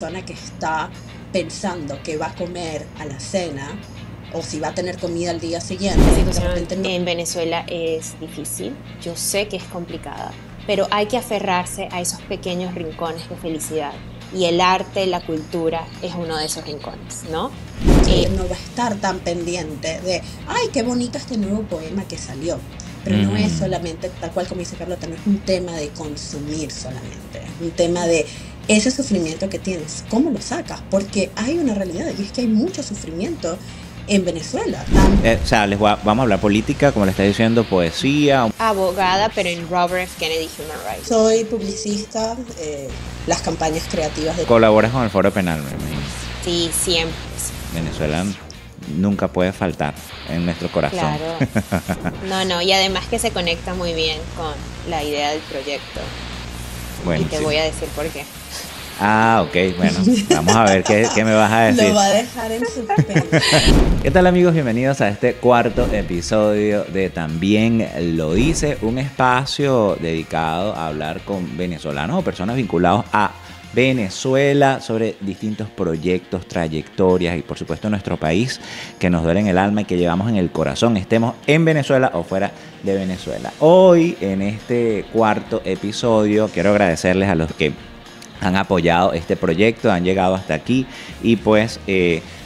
persona que está pensando que va a comer a la cena o si va a tener comida al día siguiente. La situación en Venezuela es difícil, yo sé que es complicada, pero hay que aferrarse a esos pequeños rincones de felicidad. Y el arte, la cultura es uno de esos rincones, ¿no? No va a estar tan pendiente de, ay, qué bonito este nuevo poema que salió. Pero no es solamente, tal cual como dice Carlota, no es un tema de consumir solamente, es un tema de ese sufrimiento que tienes, ¿cómo lo sacas? Porque hay una realidad y es que hay mucho sufrimiento en Venezuela. Vamos a hablar política, como le está diciendo, poesía. Abogada, pero en Robert F. Kennedy Human Rights. Soy publicista, las campañas creativas de... Colaboras con el Foro Penal, me imagino. Sí, siempre. Venezuela nunca puede faltar en nuestro corazón. Claro. No, y además que se conecta muy bien con la idea del proyecto. Buenísimo. Y te voy a decir por qué. Ah, ok, bueno, vamos a ver qué me vas a decir. Lo va a dejar en suspenso. ¿Qué tal, amigos? Bienvenidos a este cuarto episodio de También lo dice, un espacio dedicado a hablar con venezolanos o personas vinculados a Venezuela sobre distintos proyectos, trayectorias y por supuesto nuestro país que nos duele en el alma y que llevamos en el corazón, estemos en Venezuela o fuera de Venezuela. Hoy, en este cuarto episodio, quiero agradecerles a los que han apoyado este proyecto, han llegado hasta aquí y pues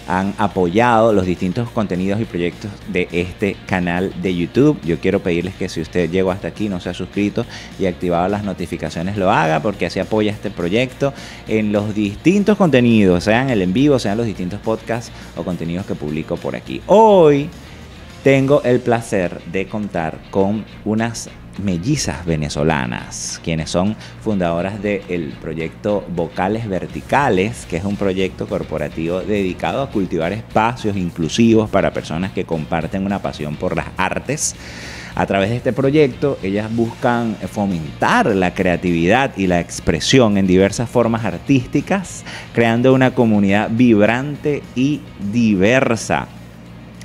han apoyado los distintos contenidos y proyectos de este canal de YouTube. Yo quiero pedirles que si usted llegó hasta aquí, no se ha suscrito y activado las notificaciones, lo haga, porque así apoya este proyecto en los distintos contenidos, sean el en vivo, sean los distintos podcasts o contenidos que publico por aquí. Hoy tengo el placer de contar con unas mellizas venezolanas, quienes son fundadoras del proyecto Vocales Verticales, que es un proyecto corporativo dedicado a cultivar espacios inclusivos para personas que comparten una pasión por las artes. A través de este proyecto, ellas buscan fomentar la creatividad y la expresión en diversas formas artísticas, creando una comunidad vibrante y diversa.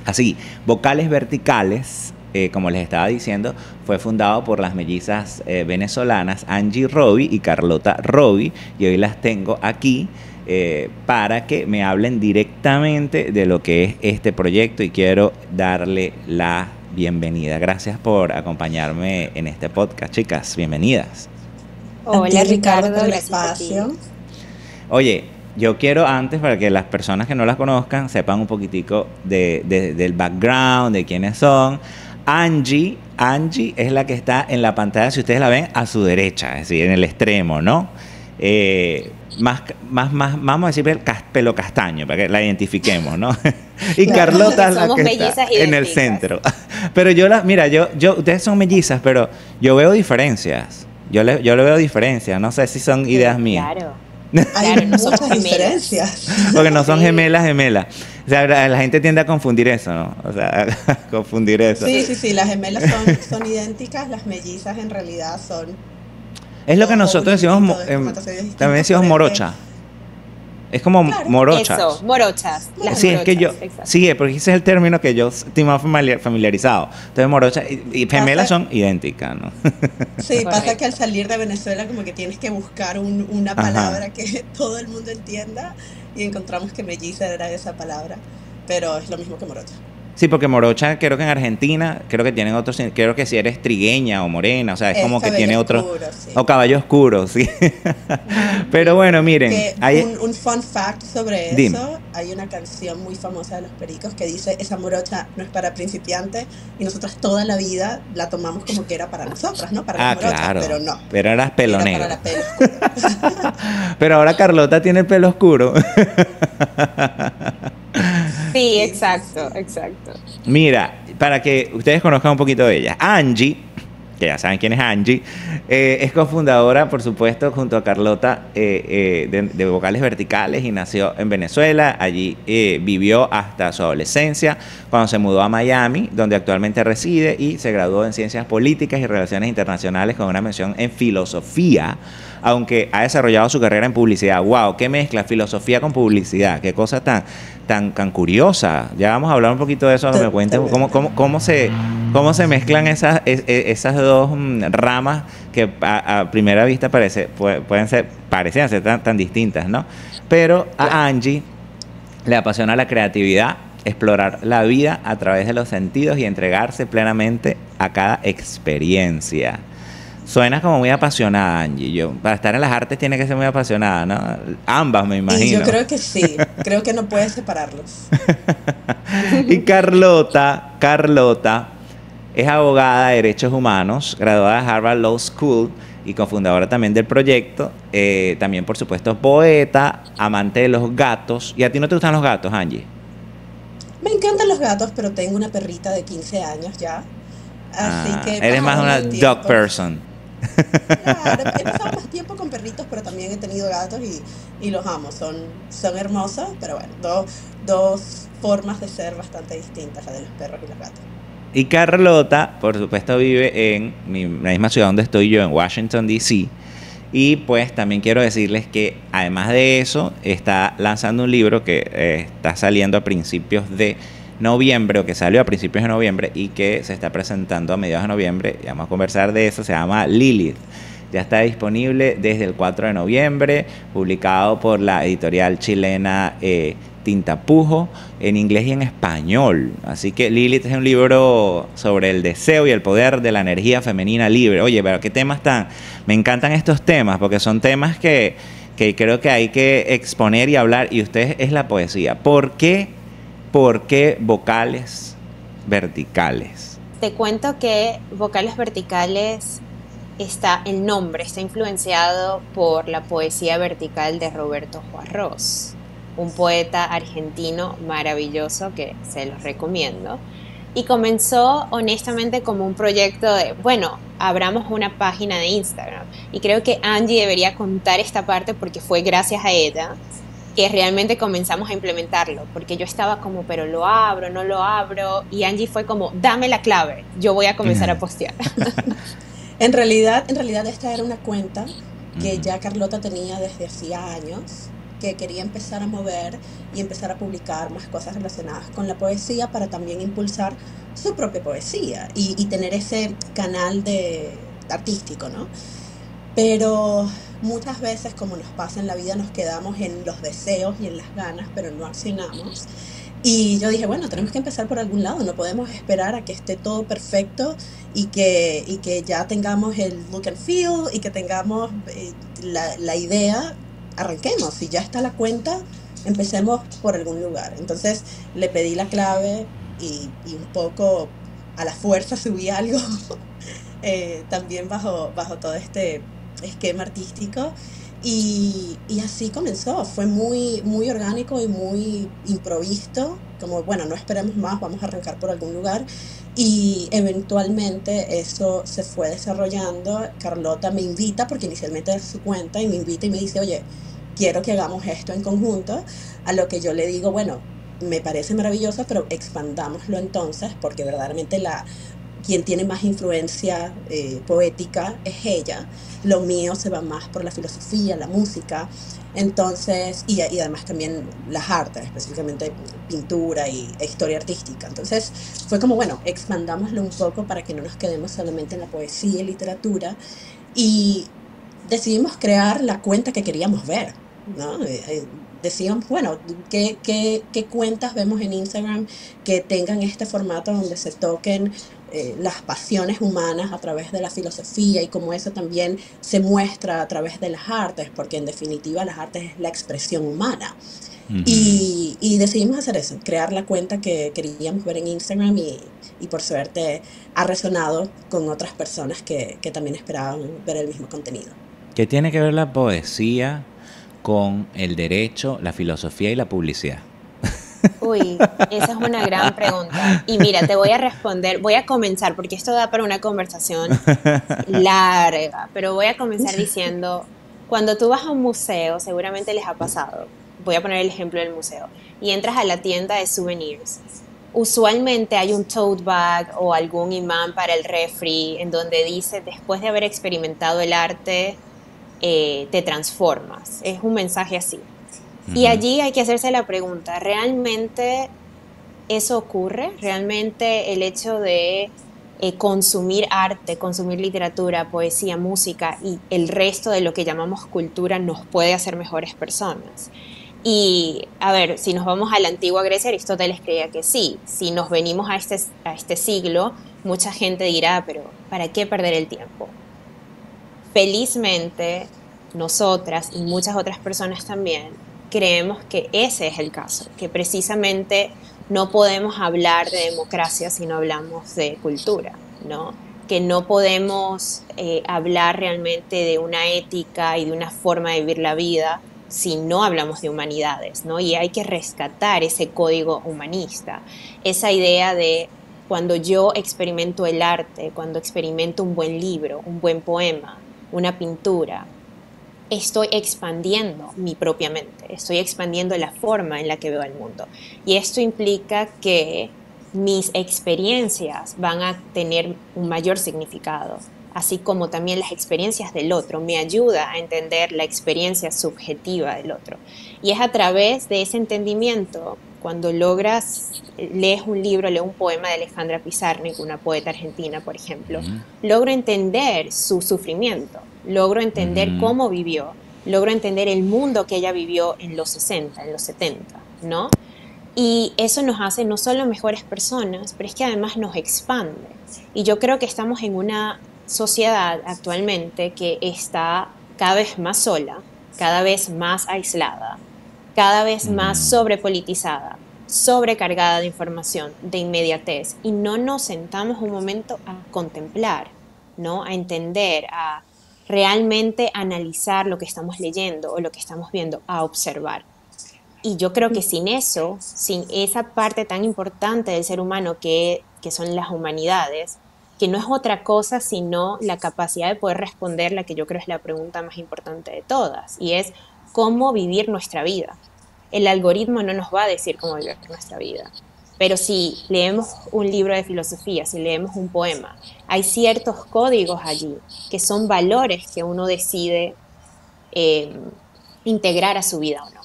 Así, Vocales Verticales, como les estaba diciendo, fue fundado por las mellizas venezolanas Angie Roby y Carlota Roby, y hoy las tengo aquí para que me hablen directamente de lo que es este proyecto y quiero darle la bienvenida. Gracias por acompañarme en este podcast, chicas, bienvenidas. Hola Ricardo, por el espacio. Oye, yo quiero antes, para que las personas que no las conozcan sepan un poquitico del background, de quiénes son. Angie es la que está en la pantalla, si ustedes la ven, a su derecha, es decir, en el extremo, ¿no? Más, vamos a decir pelo castaño, para que la identifiquemos, ¿no? Y Carlota es la que está en el centro. Pero ustedes son mellizas, pero yo veo diferencias. Yo le veo diferencias, no sé si son ideas mías. Hay muchas diferencias. Porque no son gemelas. O sea, la gente tiende a confundir eso, ¿no? O sea, confundir eso. Sí, las gemelas son idénticas, las mellizas en realidad son... Es lo que nosotros decimos, también decimos morocha. Es como morochas. Eso, morochas. Sí, es que yo... Exacto. Sí, porque ese es el término que yo estoy más familiarizado. Entonces, morochas y gemelas son idénticas, ¿no? Sí, pasa que al salir de Venezuela como que tienes que buscar una palabra que todo el mundo entienda y encontramos que melliza era esa palabra, pero es lo mismo que morocha. Sí, porque morocha creo que en Argentina, creo que tienen otros, creo que si eres trigueña o morena, o sea, es como que tiene otro... Oscuro, sí. O caballo oscuro, sí. Pero bueno, miren. Un fun fact sobre Dime. Eso, hay una canción muy famosa de Los Pericos que dice, esa morocha no es para principiantes, y nosotras toda la vida la tomamos como que era para nosotras, ¿no? Para las morochas, claro. Pero no. Pero eras pelo negro. Para la pelo oscuro. Pero ahora Carlota tiene el pelo oscuro. Sí, exacto. Mira, para que ustedes conozcan un poquito de ella, Angie, que ya saben quién es Angie, es cofundadora, por supuesto, junto a Carlota de Vocales Verticales y nació en Venezuela. Allí vivió hasta su adolescencia, cuando se mudó a Miami, donde actualmente reside, y se graduó en Ciencias Políticas y Relaciones Internacionales con una mención en Filosofía aunque ha desarrollado su carrera en publicidad. ¡Wow! ¿Qué mezcla filosofía con publicidad? ¡Qué cosa tan curiosa! Ya vamos a hablar un poquito de eso, que me cuenten cómo se mezclan esas dos ramas que a primera vista parecían ser tan distintas, ¿no? Pero a Angie le apasiona la creatividad, explorar la vida a través de los sentidos y entregarse plenamente a cada experiencia. Suena como muy apasionada, Angie. Para estar en las artes tiene que ser muy apasionada, ¿no? Ambas, me imagino. Y yo creo que sí. Creo que no puedes separarlos. Y Carlota es abogada de derechos humanos, graduada de Harvard Law School y cofundadora también del proyecto. También, por supuesto, poeta, amante de los gatos. ¿Y a ti no te gustan los gatos, Angie? Me encantan los gatos, pero tengo una perrita de 15 años ya. Así que eres más una dog person. Claro, he pasado más tiempo con perritos, pero también he tenido gatos y los amo. Son hermosos, pero bueno, dos formas de ser bastante distintas, la de los perros y los gatos. Y Carlota, por supuesto, vive en la misma ciudad donde estoy yo, en Washington, D.C. Y pues también quiero decirles que además de eso, está lanzando un libro que está saliendo a principios de noviembre, o que salió a principios de noviembre y que se está presentando a mediados de noviembre. Y vamos a conversar de eso. Se llama Lilith. Ya está disponible desde el 4 de noviembre, publicado por la editorial chilena Tintapujo, en inglés y en español. Así que Lilith es un libro sobre el deseo y el poder de la energía femenina libre. Oye, pero qué temas me encantan estos temas, porque son temas que creo que hay que exponer y hablar. Y ustedes es la poesía. ¿Por qué vocales verticales? Te cuento que vocales verticales el nombre está influenciado por la poesía vertical de Roberto Juarros, un poeta argentino maravilloso que se los recomiendo. Y comenzó honestamente como un proyecto de, bueno, abramos una página de Instagram. Y creo que Angie debería contar esta parte porque fue gracias a ella que realmente comenzamos a implementarlo, porque yo estaba como, pero lo abro, no lo abro, y Angie fue como, dame la clave, yo voy a comenzar a postear. En realidad esta era una cuenta que ya Carlota tenía desde hacía años, que quería empezar a mover y empezar a publicar más cosas relacionadas con la poesía para también impulsar su propia poesía y tener ese canal artístico, ¿no? Pero muchas veces, como nos pasa en la vida, nos quedamos en los deseos y en las ganas, pero no accionamos. Y yo dije, bueno, tenemos que empezar por algún lado, no podemos esperar a que esté todo perfecto y que ya tengamos el look and feel y que tengamos la idea. Arranquemos, si ya está la cuenta, empecemos por algún lugar. Entonces le pedí la clave y un poco a la fuerza subí algo, también bajo todo este esquema artístico. Y así comenzó, fue muy, muy orgánico y muy improvisto, como bueno, no esperemos más, vamos a arrancar por algún lugar. Y eventualmente eso se fue desarrollando. Carlota me invita, porque inicialmente es su cuenta, y me invita y me dice, oye, quiero que hagamos esto en conjunto, a lo que yo le digo, bueno, me parece maravilloso, pero expandámoslo entonces, porque verdaderamente quien tiene más influencia poética es ella. Lo mío se va más por la filosofía, la música, entonces, y además también las artes, específicamente pintura e historia artística. Entonces fue como, bueno, expandámoslo un poco para que no nos quedemos solamente en la poesía y literatura, y decidimos crear la cuenta que queríamos ver, ¿no? Decíamos, bueno, ¿qué cuentas vemos en Instagram que tengan este formato donde se toquen las pasiones humanas a través de la filosofía, y cómo eso también se muestra a través de las artes, porque en definitiva las artes es la expresión humana. Uh-huh. Y decidimos hacer eso, crear la cuenta que queríamos ver en Instagram, y por suerte ha resonado con otras personas que también esperaban ver el mismo contenido. ¿Qué tiene que ver la poesía con el derecho, la filosofía y la publicidad? Uy, esa es una gran pregunta. Y mira, te voy a responder, voy a comenzar, porque esto da para una conversación larga, pero voy a comenzar diciendo, cuando tú vas a un museo, seguramente les ha pasado, voy a poner el ejemplo del museo, y entras a la tienda de souvenirs. Usualmente hay un tote bag o algún imán para el refri en donde dice, después de haber experimentado el arte, te transformas. Es un mensaje así. Y Ujú. allí hay que hacerse la pregunta, ¿realmente eso ocurre? ¿Realmente el hecho de consumir arte, consumir literatura, poesía, música y el resto de lo que llamamos cultura nos puede hacer mejores personas? Y a ver, si nos vamos a la antigua Grecia, Aristóteles creía que sí. Si nos venimos a este siglo, mucha gente dirá, pero ¿para qué perder el tiempo? Felizmente, nosotras y muchas otras personas también creemos que ese es el caso, que precisamente no podemos hablar de democracia si no hablamos de cultura, ¿no? Que no podemos hablar realmente de una ética y de una forma de vivir la vida si no hablamos de humanidades, ¿no? Y hay que rescatar ese código humanista, esa idea de cuando yo experimento el arte, cuando experimento un buen libro, un buen poema, una pintura, estoy expandiendo mi propia mente, estoy expandiendo la forma en la que veo el mundo. Y esto implica que mis experiencias van a tener un mayor significado, así como también las experiencias del otro. Me ayuda a entender la experiencia subjetiva del otro. Y es a través de ese entendimiento, cuando lees un libro, lees un poema de Alejandra Pizarnik, una poeta argentina, por ejemplo, Ujú. logro entender su sufrimiento, logro entender Ujú. cómo vivió, logro entender el mundo que ella vivió en los 60, en los 70, ¿no? Y eso nos hace no solo mejores personas, pero es que además nos expande. Y yo creo que estamos en una sociedad actualmente que está cada vez más sola, cada vez más aislada, cada vez más Mm. sobrepolitizada, sobrecargada de información, de inmediatez, y no nos sentamos un momento a contemplar, ¿no? A entender, a realmente analizar lo que estamos leyendo o lo que estamos viendo, a observar. Y yo creo que sin eso, sin esa parte tan importante del ser humano que son las humanidades, que no es otra cosa sino la capacidad de poder responder la que yo creo es la pregunta más importante de todas, y es cómo vivir nuestra vida. El algoritmo no nos va a decir cómo vivir nuestra vida, pero si leemos un libro de filosofía, si leemos un poema, hay ciertos códigos allí que son valores que uno decide eh, integrar a su vida o no.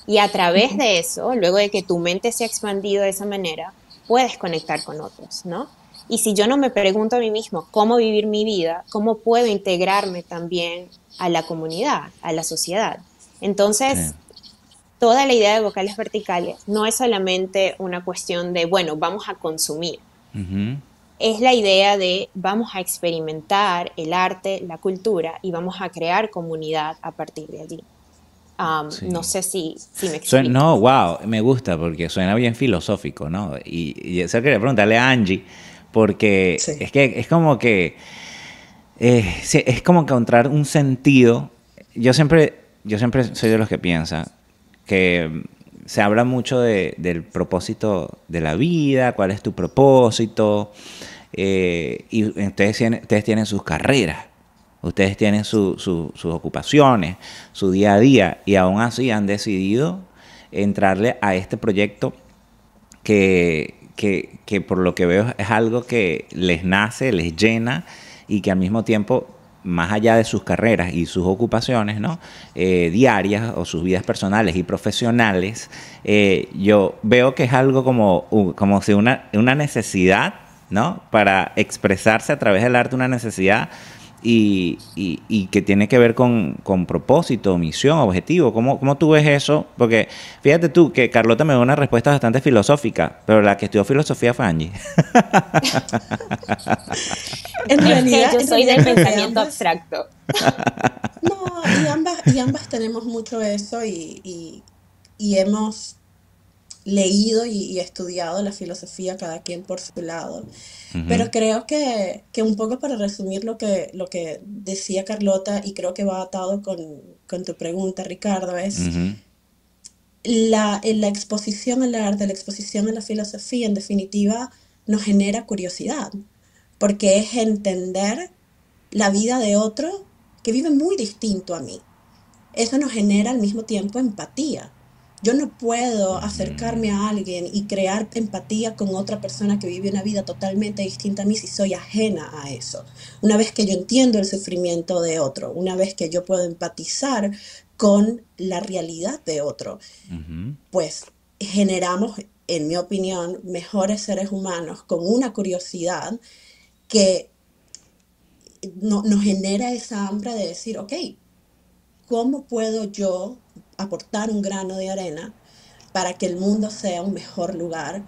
Y a través de eso, luego de que tu mente se ha expandido de esa manera, puedes conectar con otros, ¿no? Y si yo no me pregunto a mí mismo cómo vivir mi vida, ¿cómo puedo integrarme también a la comunidad, a la sociedad? Sí. Entonces, toda la idea de vocales verticales no es solamente una cuestión de, bueno, vamos a consumir. Ujú. Es la idea de vamos a experimentar el arte, la cultura y vamos a crear comunidad a partir de allí. No Sí. sé si me explico. No, wow, me gusta porque suena bien filosófico, ¿no? Y eso quería preguntarle a Angie, porque Sí. es que es como que sí, es como encontrar un sentido. Yo siempre soy de los que piensan que se habla mucho del propósito de la vida, cuál es tu propósito, y ustedes tienen sus carreras, ustedes tienen sus ocupaciones, su día a día, y aún así han decidido entrarle a este proyecto que por lo que veo es algo que les nace, les llena y que al mismo tiempo, más allá de sus carreras y sus ocupaciones, ¿no? Diarias o sus vidas personales y profesionales, yo veo que es algo como si una necesidad, ¿no? Para expresarse a través del arte, una necesidad y que tiene que ver con propósito, misión, objetivo. ¿Cómo tú ves eso? Porque fíjate tú que Carlota me dio una respuesta bastante filosófica, pero la que estudió filosofía fue Angie. Es que yo En soy realidad del creo que pensamiento ambas, abstracto. no, y ambas tenemos mucho eso y hemos leído y estudiado la filosofía cada quien por su lado. Ujú. Pero creo que un poco para resumir lo que decía Carlota, y creo que va atado con tu pregunta, Ricardo, es Ujú. la exposición al arte, la exposición a la filosofía, en definitiva, nos genera curiosidad, porque es entender la vida de otro que vive muy distinto a mí. Eso nos genera al mismo tiempo empatía, Yo no puedo acercarme a alguien y crear empatía con otra persona que vive una vida totalmente distinta a mí si soy ajena a eso. Una vez que yo entiendo el sufrimiento de otro, una vez que yo puedo empatizar con la realidad de otro, Ujú. pues generamos, en mi opinión, mejores seres humanos con una curiosidad que nos genera esa hambre de decir, ok, ¿cómo puedo yo aportar un grano de arena para que el mundo sea un mejor lugar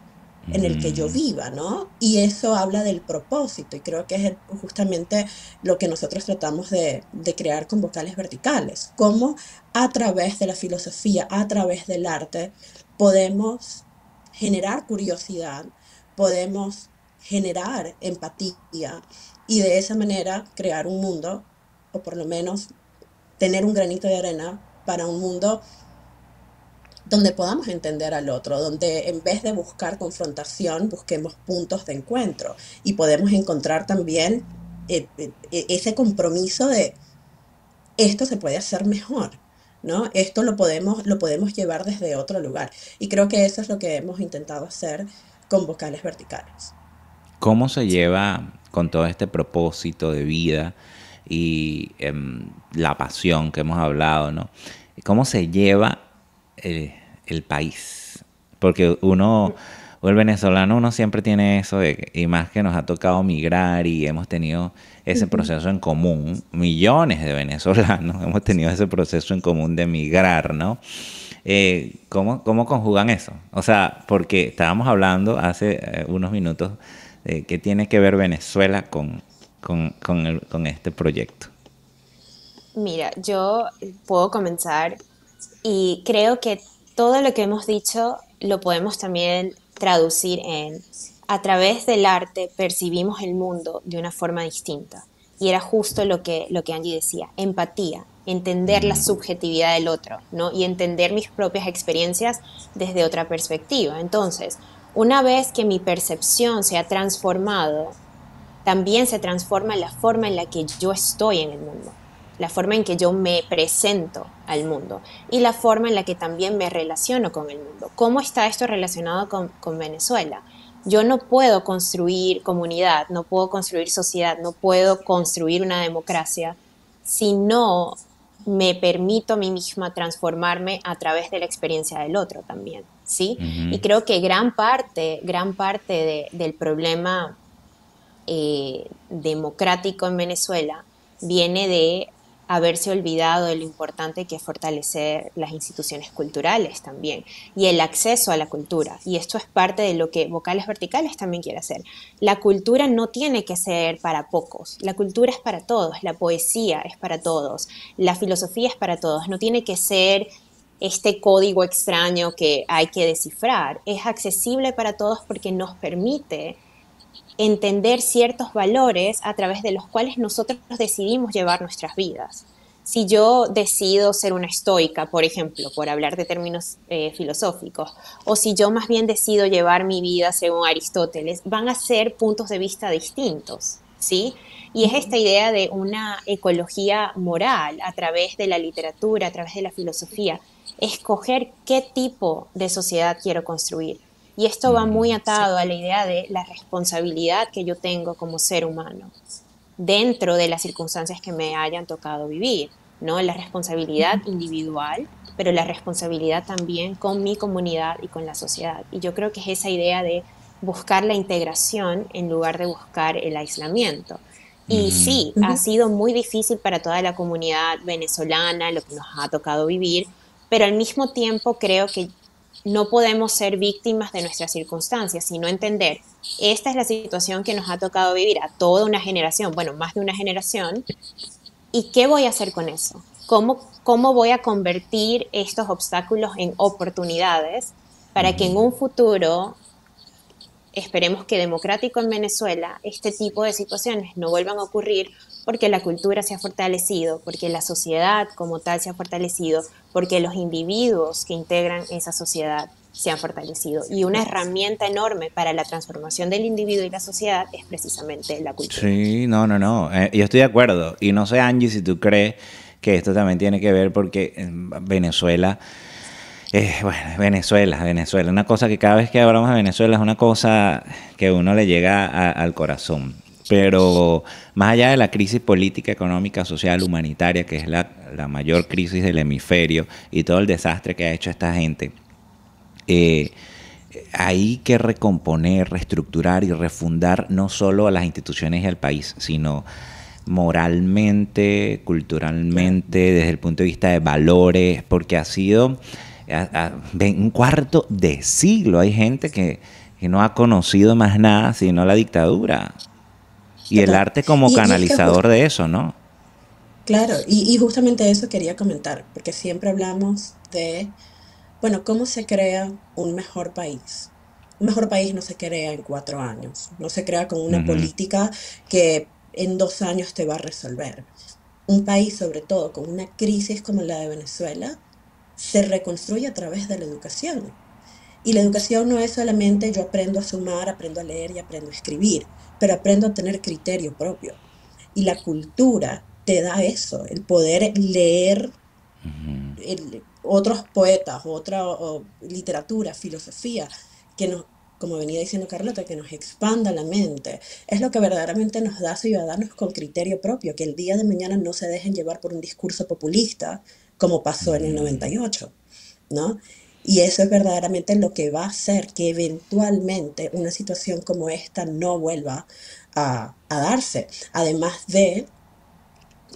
en el que yo Mm. viva, ¿no? Y eso habla del propósito y creo que es justamente lo que nosotros tratamos de crear con vocales verticales, cómo a través de la filosofía, a través del arte, podemos generar curiosidad, podemos generar empatía y de esa manera crear un mundo, o por lo menos tener un granito de arena para un mundo donde podamos entender al otro, donde en vez de buscar confrontación, busquemos puntos de encuentro y podemos encontrar también ese compromiso de esto se puede hacer mejor, ¿no? Esto lo podemos llevar desde otro lugar. Y creo que eso es lo que hemos intentado hacer con vocales verticales. ¿Cómo se lleva con todo este propósito de vida y la pasión que hemos hablado, ¿no? ¿Cómo se lleva el país? Porque uno, o el venezolano, uno siempre tiene eso, y más que nos ha tocado migrar y hemos tenido ese Ujú. proceso en común, millones de venezolanos hemos tenido ese proceso en común de migrar, ¿no? ¿Cómo conjugan eso? O sea, porque estábamos hablando hace unos minutos de qué tiene que ver Venezuela con este proyecto. Mira, yo puedo comenzar y creo que todo lo que hemos dicho lo podemos también traducir en, a través del arte percibimos el mundo de una forma distinta. Y era justo lo que Angie decía, empatía, entender la Mm, subjetividad del otro, ¿no? Y entender mis propias experiencias desde otra perspectiva. Entonces, una vez que mi percepción se ha transformado, también se transforma la forma en la que yo estoy en el mundo, la forma en que yo me presento al mundo y la forma en la que también me relaciono con el mundo. ¿Cómo está esto relacionado con Venezuela? Yo no puedo construir comunidad, no puedo construir sociedad, no puedo construir una democracia si no me permito a mí misma transformarme a través de la experiencia del otro también, ¿sí? ujú. Y creo que gran parte del problema democrático en Venezuela viene de haberse olvidado de lo importante que es fortalecer las instituciones culturales también y el acceso a la cultura. Y esto es parte de lo que Vocales Verticales también quiere hacer. La cultura no tiene que ser para pocos, la cultura es para todos, la poesía es para todos, la filosofía es para todos, no tiene que ser este código extraño que hay que descifrar, es accesible para todos porque nos permite entender ciertos valores a través de los cuales nosotros decidimos llevar nuestras vidas. Si yo decido ser una estoica, por ejemplo, por hablar de términos filosóficos, o si yo más bien decido llevar mi vida según Aristóteles, van a ser puntos de vista distintos, ¿sí? Y es esta idea de una ecología moral a través de la literatura, a través de la filosofía, escoger qué tipo de sociedad quiero construir. Y esto va muy Sí. atado a la idea de la responsabilidad que yo tengo como ser humano dentro de las circunstancias que me hayan tocado vivir, ¿no? La responsabilidad individual, pero la responsabilidad también con mi comunidad y con la sociedad. Y yo creo que es esa idea de buscar la integración en lugar de buscar el aislamiento. Y Ujú. sí, ha sido muy difícil para toda la comunidad venezolana lo que nos ha tocado vivir, pero al mismo tiempo creo que no podemos ser víctimas de nuestras circunstancias, sino entender, esta es la situación que nos ha tocado vivir a toda una generación, bueno, más de una generación, ¿y qué voy a hacer con eso? ¿Cómo voy a convertir estos obstáculos en oportunidades para que en un futuro, esperemos que democrático en Venezuela, este tipo de situaciones no vuelvan a ocurrir porque la cultura se ha fortalecido, porque la sociedad como tal se ha fortalecido, porque los individuos que integran esa sociedad se han fortalecido. Y una herramienta enorme para la transformación del individuo y la sociedad es precisamente la cultura. Sí, no. Yo estoy de acuerdo. Y no sé, Angie, si tú crees que esto también tiene que ver porque en Venezuela Bueno, Venezuela. Una cosa que cada vez que hablamos de Venezuela es una cosa que a uno le llega al corazón. Pero más allá de la crisis política, económica, social, humanitaria, que es la mayor crisis del hemisferio y todo el desastre que ha hecho esta gente, hay que recomponer, reestructurar y refundar no solo a las instituciones y al país, sino moralmente, culturalmente, desde el punto de vista de valores, porque ha sido un cuarto de siglo. Hay gente que no ha conocido más nada sino la dictadura. Y el arte como canalizador de eso, ¿no? Claro, y justamente eso quería comentar, porque siempre hablamos de, bueno, ¿cómo se crea un mejor país? Un mejor país no se crea en 4 años, no se crea con una Ujú. política que en 2 años te va a resolver. Un país, sobre todo con una crisis como la de Venezuela, se reconstruye a través de la educación. Y la educación no es solamente yo aprendo a sumar, aprendo a leer y aprendo a escribir, pero aprendo a tener criterio propio. Y la cultura te da eso, el poder leer otros poetas, otra literatura, filosofía, que nos, como venía diciendo Carlota, que nos expanda la mente. Es lo que verdaderamente nos da ciudadanos con criterio propio, que el día de mañana no se dejen llevar por un discurso populista, como pasó en el 98, ¿no? Y eso es verdaderamente lo que va a hacer que eventualmente una situación como esta no vuelva a darse. Además de,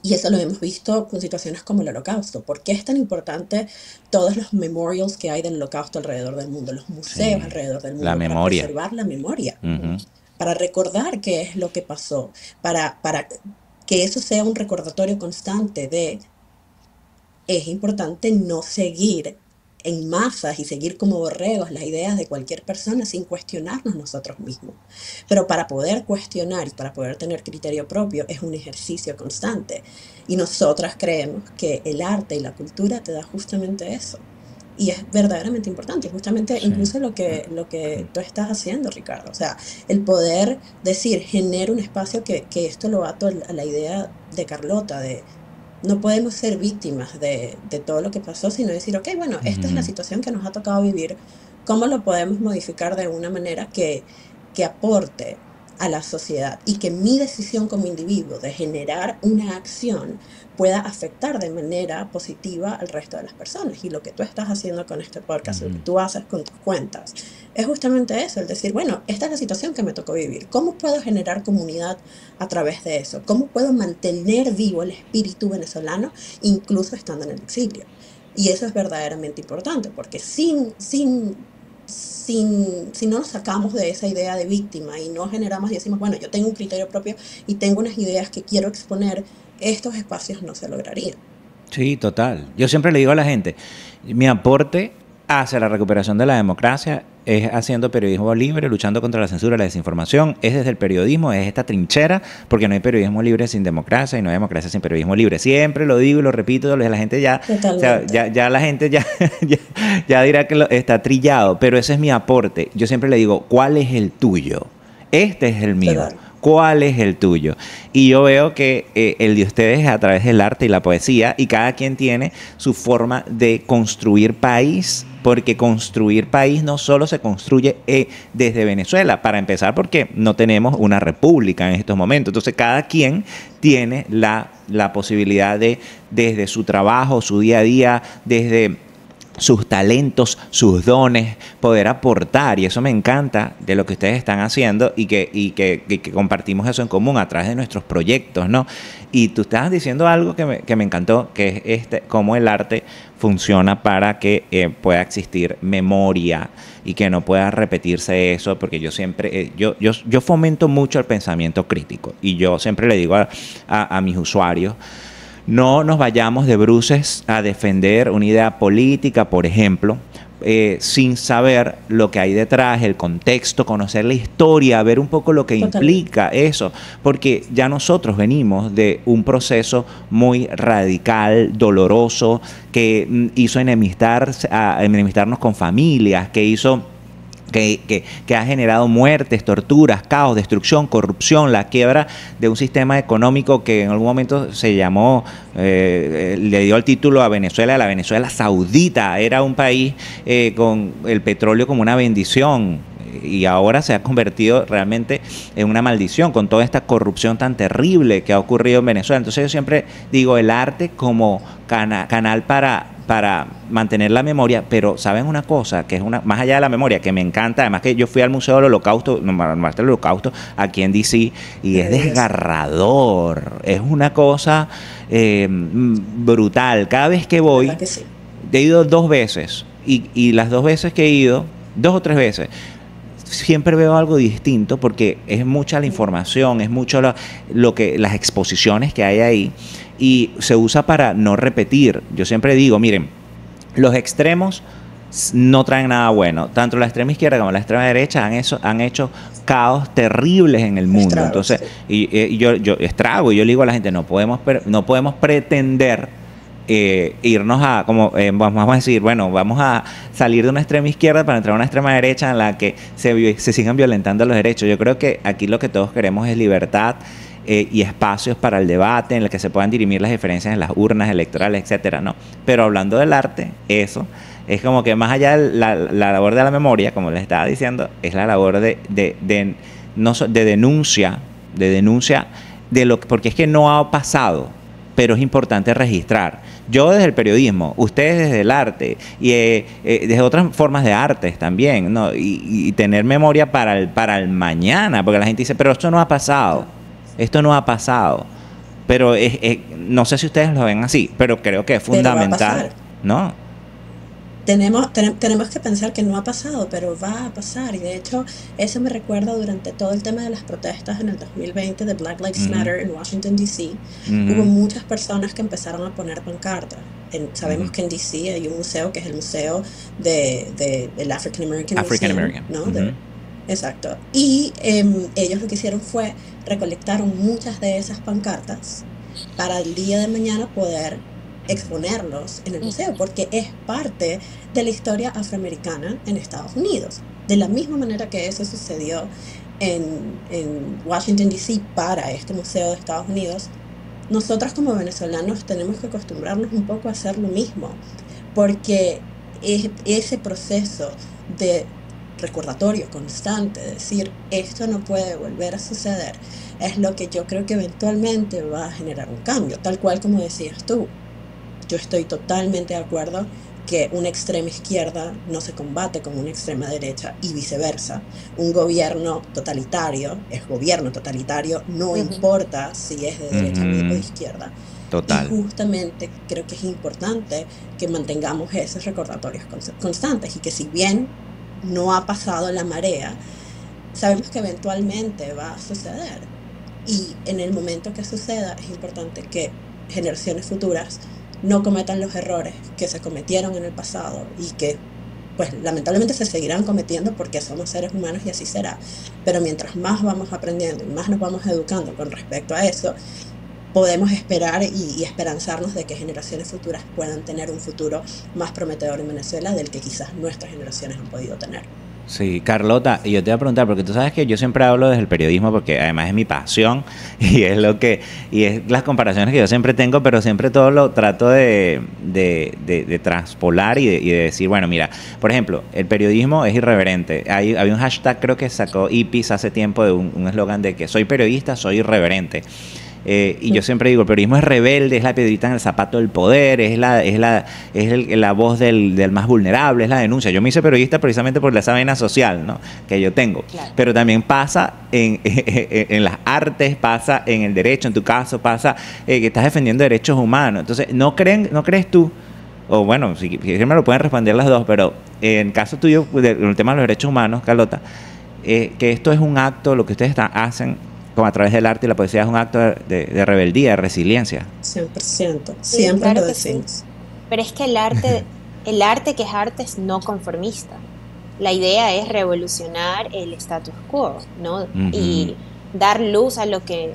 y eso lo hemos visto con situaciones como el Holocausto. ¿Por qué es tan importante todos los memorials que hay del Holocausto alrededor del mundo, los museos Sí, alrededor del la mundo, para memoria. preservar la memoria, Ujú. para recordar qué es lo que pasó, para que eso sea un recordatorio constante de es importante no seguir en masas y seguir como borregos las ideas de cualquier persona sin cuestionarnos nosotros mismos. Pero para poder cuestionar y para poder tener criterio propio es un ejercicio constante. Y nosotras creemos que el arte y la cultura te da justamente eso. Y es verdaderamente importante, justamente Sí. incluso lo que tú estás haciendo, Ricardo. O sea, el poder decir, genera un espacio que esto lo ato a la idea de Carlota, de no podemos ser víctimas de todo lo que pasó, sino decir, ok, bueno, esta es la Ujú. situación que nos ha tocado vivir, ¿cómo lo podemos modificar de una manera que aporte a la sociedad y que mi decisión como individuo de generar una acción pueda afectar de manera positiva al resto de las personas? Y lo que tú estás haciendo con este podcast, lo que Ujú. tú haces con tus cuentas, es justamente eso, el decir, bueno, esta es la situación que me tocó vivir, ¿cómo puedo generar comunidad a través de eso? ¿Cómo puedo mantener vivo el espíritu venezolano incluso estando en el exilio? Y eso es verdaderamente importante, porque si no nos sacamos de esa idea de víctima y no generamos y decimos, bueno, yo tengo un criterio propio y tengo unas ideas que quiero exponer, estos espacios no se lograrían. Sí, total. Yo siempre le digo a la gente, mi aporte hacia la recuperación de la democracia es haciendo periodismo libre, luchando contra la censura, la desinformación, es desde el periodismo, es esta trinchera, porque no hay periodismo libre sin democracia y no hay democracia sin periodismo libre. Siempre lo digo y lo repito, la gente ya, o sea, Totalmente. ya la gente ya, ya dirá que está trillado, pero ese es mi aporte. Yo siempre le digo, ¿cuál es el tuyo? Este es el mío. Total. ¿Cuál es el tuyo? Y yo veo que el de ustedes es a través del arte y la poesía, y cada quien tiene su forma de construir país, porque construir país no solo se construye desde Venezuela, para empezar, porque no tenemos una república en estos momentos. Entonces cada quien tiene la posibilidad de, desde su trabajo, su día a día, desde sus talentos, sus dones, poder aportar. Y eso me encanta de lo que ustedes están haciendo, y que compartimos eso en común a través de nuestros proyectos, ¿no? Y tú estabas diciendo algo que me encantó, que es cómo el arte funciona para que pueda existir memoria y que no pueda repetirse eso, porque yo siempre, yo fomento mucho el pensamiento crítico, y yo siempre le digo a mis usuarios, no nos vayamos de bruces a defender una idea política, por ejemplo, sin saber lo que hay detrás, el contexto, conocer la historia, ver un poco lo que Totalmente. implica eso, porque ya nosotros venimos de un proceso muy radical, doloroso, que hizo enemistarnos con familias, que hizo que ha generado muertes, torturas, caos, destrucción, corrupción, la quiebra de un sistema económico que en algún momento se llamó, le dio el título a Venezuela, la Venezuela saudita. Era un país con el petróleo como una bendición, y ahora se ha convertido realmente en una maldición con toda esta corrupción tan terrible que ha ocurrido en Venezuela. Entonces yo siempre digo el arte como canal para mantener la memoria, pero ¿saben una cosa? Que es más allá de la memoria, que me encanta, además que yo fui al Museo del Holocausto, del Holocausto, aquí en DC, y es desgarrador, es una cosa brutal. Cada vez que voy, Que sí. he ido 2 veces, y las 2 veces que he ido, 2 o 3 veces, siempre veo algo distinto porque es mucha la información, es mucho las exposiciones que hay ahí, y se usa para no repetir. Yo siempre digo, miren, los extremos no traen nada bueno. Tanto la extrema izquierda como la extrema derecha han hecho caos terribles en el mundo. Estragos, entonces, sí. y yo estrago, y yo le digo a la gente, no podemos pretender irnos a, como vamos a decir, bueno, vamos a salir de una extrema izquierda para entrar a una extrema derecha en la que se sigan violentando los derechos. Yo creo que aquí lo que todos queremos es libertad y espacios para el debate en el que se puedan dirimir las diferencias en las urnas electorales, etcétera, ¿no? Pero hablando del arte, eso es como que más allá de la labor de la memoria, como les estaba diciendo, es la labor de denuncia de lo que, porque es que no ha pasado, pero es importante registrar. Yo desde el periodismo, ustedes desde el arte, y desde otras formas de artes también, ¿no? Y tener memoria para el mañana, porque la gente dice, pero esto no ha pasado, pero no sé si ustedes lo ven así, pero creo que es fundamental, ¿no? Tenemos que pensar que no ha pasado, pero va a pasar. Y de hecho, eso me recuerda durante todo el tema de las protestas en el 2020 de Black Lives Matter en Washington, D.C. Hubo muchas personas que empezaron a poner pancartas. Sabemos que en D.C. hay un museo que es el museo del African American Museum, ¿no? Exacto. Y ellos lo que hicieron fue recolectaron muchas de esas pancartas para el día de mañana poder exponerlos en el museo, porque es parte de la historia afroamericana en Estados Unidos. De la misma manera que eso sucedió en Washington, D.C. para este museo de Estados Unidos, nosotros como venezolanos tenemos que acostumbrarnos un poco a hacer lo mismo, porque ese proceso de recordatorio constante, de decir esto no puede volver a suceder, es lo que yo creo que eventualmente va a generar un cambio, tal cual como decías tú. Yo estoy totalmente de acuerdo que una extrema izquierda no se combate con una extrema derecha y viceversa. Un gobierno totalitario es gobierno totalitario, no importa si es de derecha o de izquierda. Total. Y justamente creo que es importante que mantengamos esos recordatorios constantes y que si bien no ha pasado la marea, sabemos que eventualmente va a suceder. Y en el momento que suceda es importante que generaciones futuras no cometan los errores que se cometieron en el pasado y que pues lamentablemente se seguirán cometiendo porque somos seres humanos y así será, pero mientras más vamos aprendiendo y más nos vamos educando con respecto a eso, podemos esperar y esperanzarnos de que generaciones futuras puedan tener un futuro más prometedor en Venezuela del que quizás nuestras generaciones han podido tener. Sí, Carlota, y yo te voy a preguntar, porque tú sabes que yo siempre hablo desde el periodismo, porque además es mi pasión y es las comparaciones que yo siempre tengo, pero siempre todo lo trato de traspolar y de decir, bueno, mira, por ejemplo, el periodismo es irreverente. Había un hashtag, creo que sacó IPIS hace tiempo, de un eslogan de que soy periodista, soy irreverente. Y yo siempre digo, el periodismo es rebelde, es la piedrita en el zapato del poder, es la voz del más vulnerable, es la denuncia. Yo me hice periodista precisamente por esa vena social, ¿no?, que yo tengo. Claro. Pero también pasa en las artes, pasa en el derecho, en tu caso pasa que estás defendiendo derechos humanos. Entonces, ¿no crees tú? O bueno, si me lo pueden responder las dos, pero en el caso tuyo, el tema de los derechos humanos, Carlota, que esto es un acto, lo que ustedes hacen como a través del arte y la poesía, es un acto de rebeldía, de resiliencia? 100%, sí, siempre claro lo decimos. Sí. Pero es que el arte que es arte es no conformista. La idea es revolucionar el status quo, ¿no? Y dar luz a lo que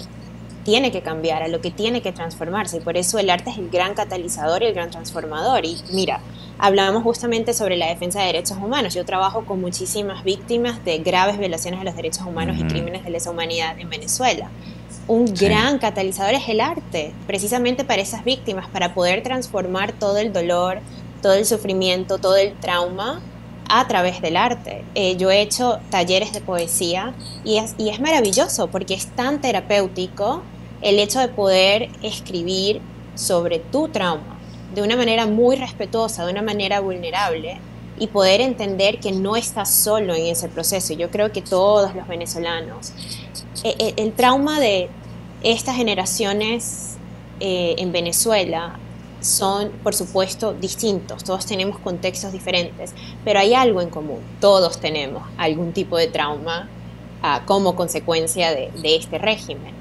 tiene que cambiar, a lo que tiene que transformarse. Y por eso el arte es el gran catalizador y el gran transformador. Y mira, hablamos justamente sobre la defensa de derechos humanos. Yo trabajo con muchísimas víctimas de graves violaciones de los derechos humanos y crímenes de lesa humanidad en Venezuela. Un gran catalizador es el arte, precisamente para esas víctimas, para poder transformar todo el dolor, todo el sufrimiento, todo el trauma a través del arte. Yo he hecho talleres de poesía y es maravilloso porque es tan terapéutico el hecho de poder escribir sobre tu trauma de una manera muy respetuosa, de una manera vulnerable, y poder entender que no estás solo en ese proceso. Yo creo que todos los venezolanos, el trauma de estas generaciones en Venezuela son, por supuesto, distintos. Todos tenemos contextos diferentes, pero hay algo en común. Todos tenemos algún tipo de trauma como consecuencia de este régimen.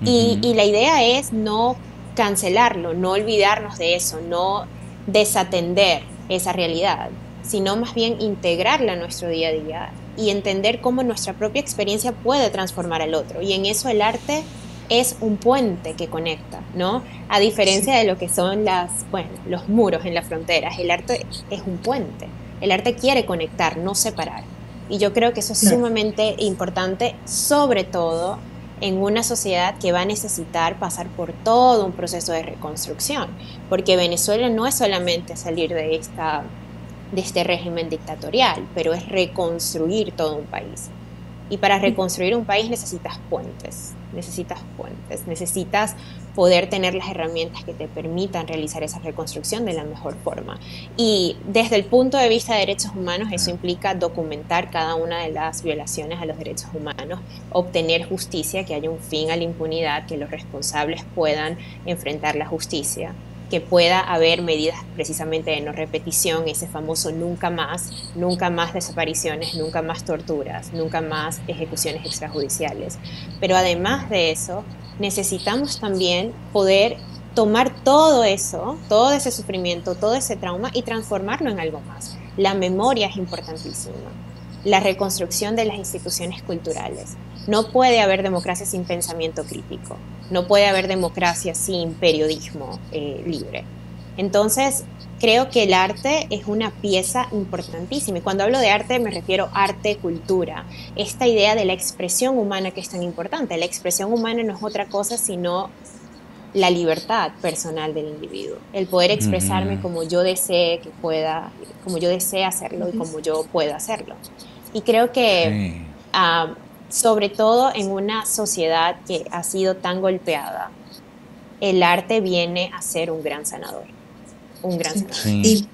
Y la idea es no cancelarlo, no olvidarnos de eso, no desatender esa realidad, sino más bien integrarla a nuestro día a día y entender cómo nuestra propia experiencia puede transformar al otro. Y en eso el arte es un puente que conecta, ¿no? A diferencia de lo que son los muros en las fronteras, el arte es un puente. El arte quiere conectar, no separar. Y yo creo que eso es sumamente importante, sobre todo en una sociedad que va a necesitar pasar por todo un proceso de reconstrucción, porque Venezuela no es solamente salir de este régimen dictatorial, pero es reconstruir todo un país. Y para reconstruir un país necesitas puentes, necesitas poder tener las herramientas que te permitan realizar esa reconstrucción de la mejor forma. Y desde el punto de vista de derechos humanos, eso implica documentar cada una de las violaciones a los derechos humanos, obtener justicia, que haya un fin a la impunidad, que los responsables puedan enfrentar la justicia, que pueda haber medidas precisamente de no repetición, ese famoso nunca más desapariciones, nunca más torturas, nunca más ejecuciones extrajudiciales. Pero además de eso, necesitamos también poder tomar todo eso, todo ese sufrimiento, todo ese trauma y transformarlo en algo más. La memoria es importantísima, la reconstrucción de las instituciones culturales. No puede haber democracia sin pensamiento crítico, no puede haber democracia sin periodismo libre. Entonces, creo que el arte es una pieza importantísima. Y cuando hablo de arte me refiero a arte, cultura. Esta idea de la expresión humana que es tan importante. La expresión humana no es otra cosa sino la libertad personal del individuo. El poder expresarme como yo desee que pueda, como yo desee hacerlo y como yo pueda hacerlo. Y creo que sobre todo en una sociedad que ha sido tan golpeada, el arte viene a ser un gran sanador. Un gran sanador. Sí.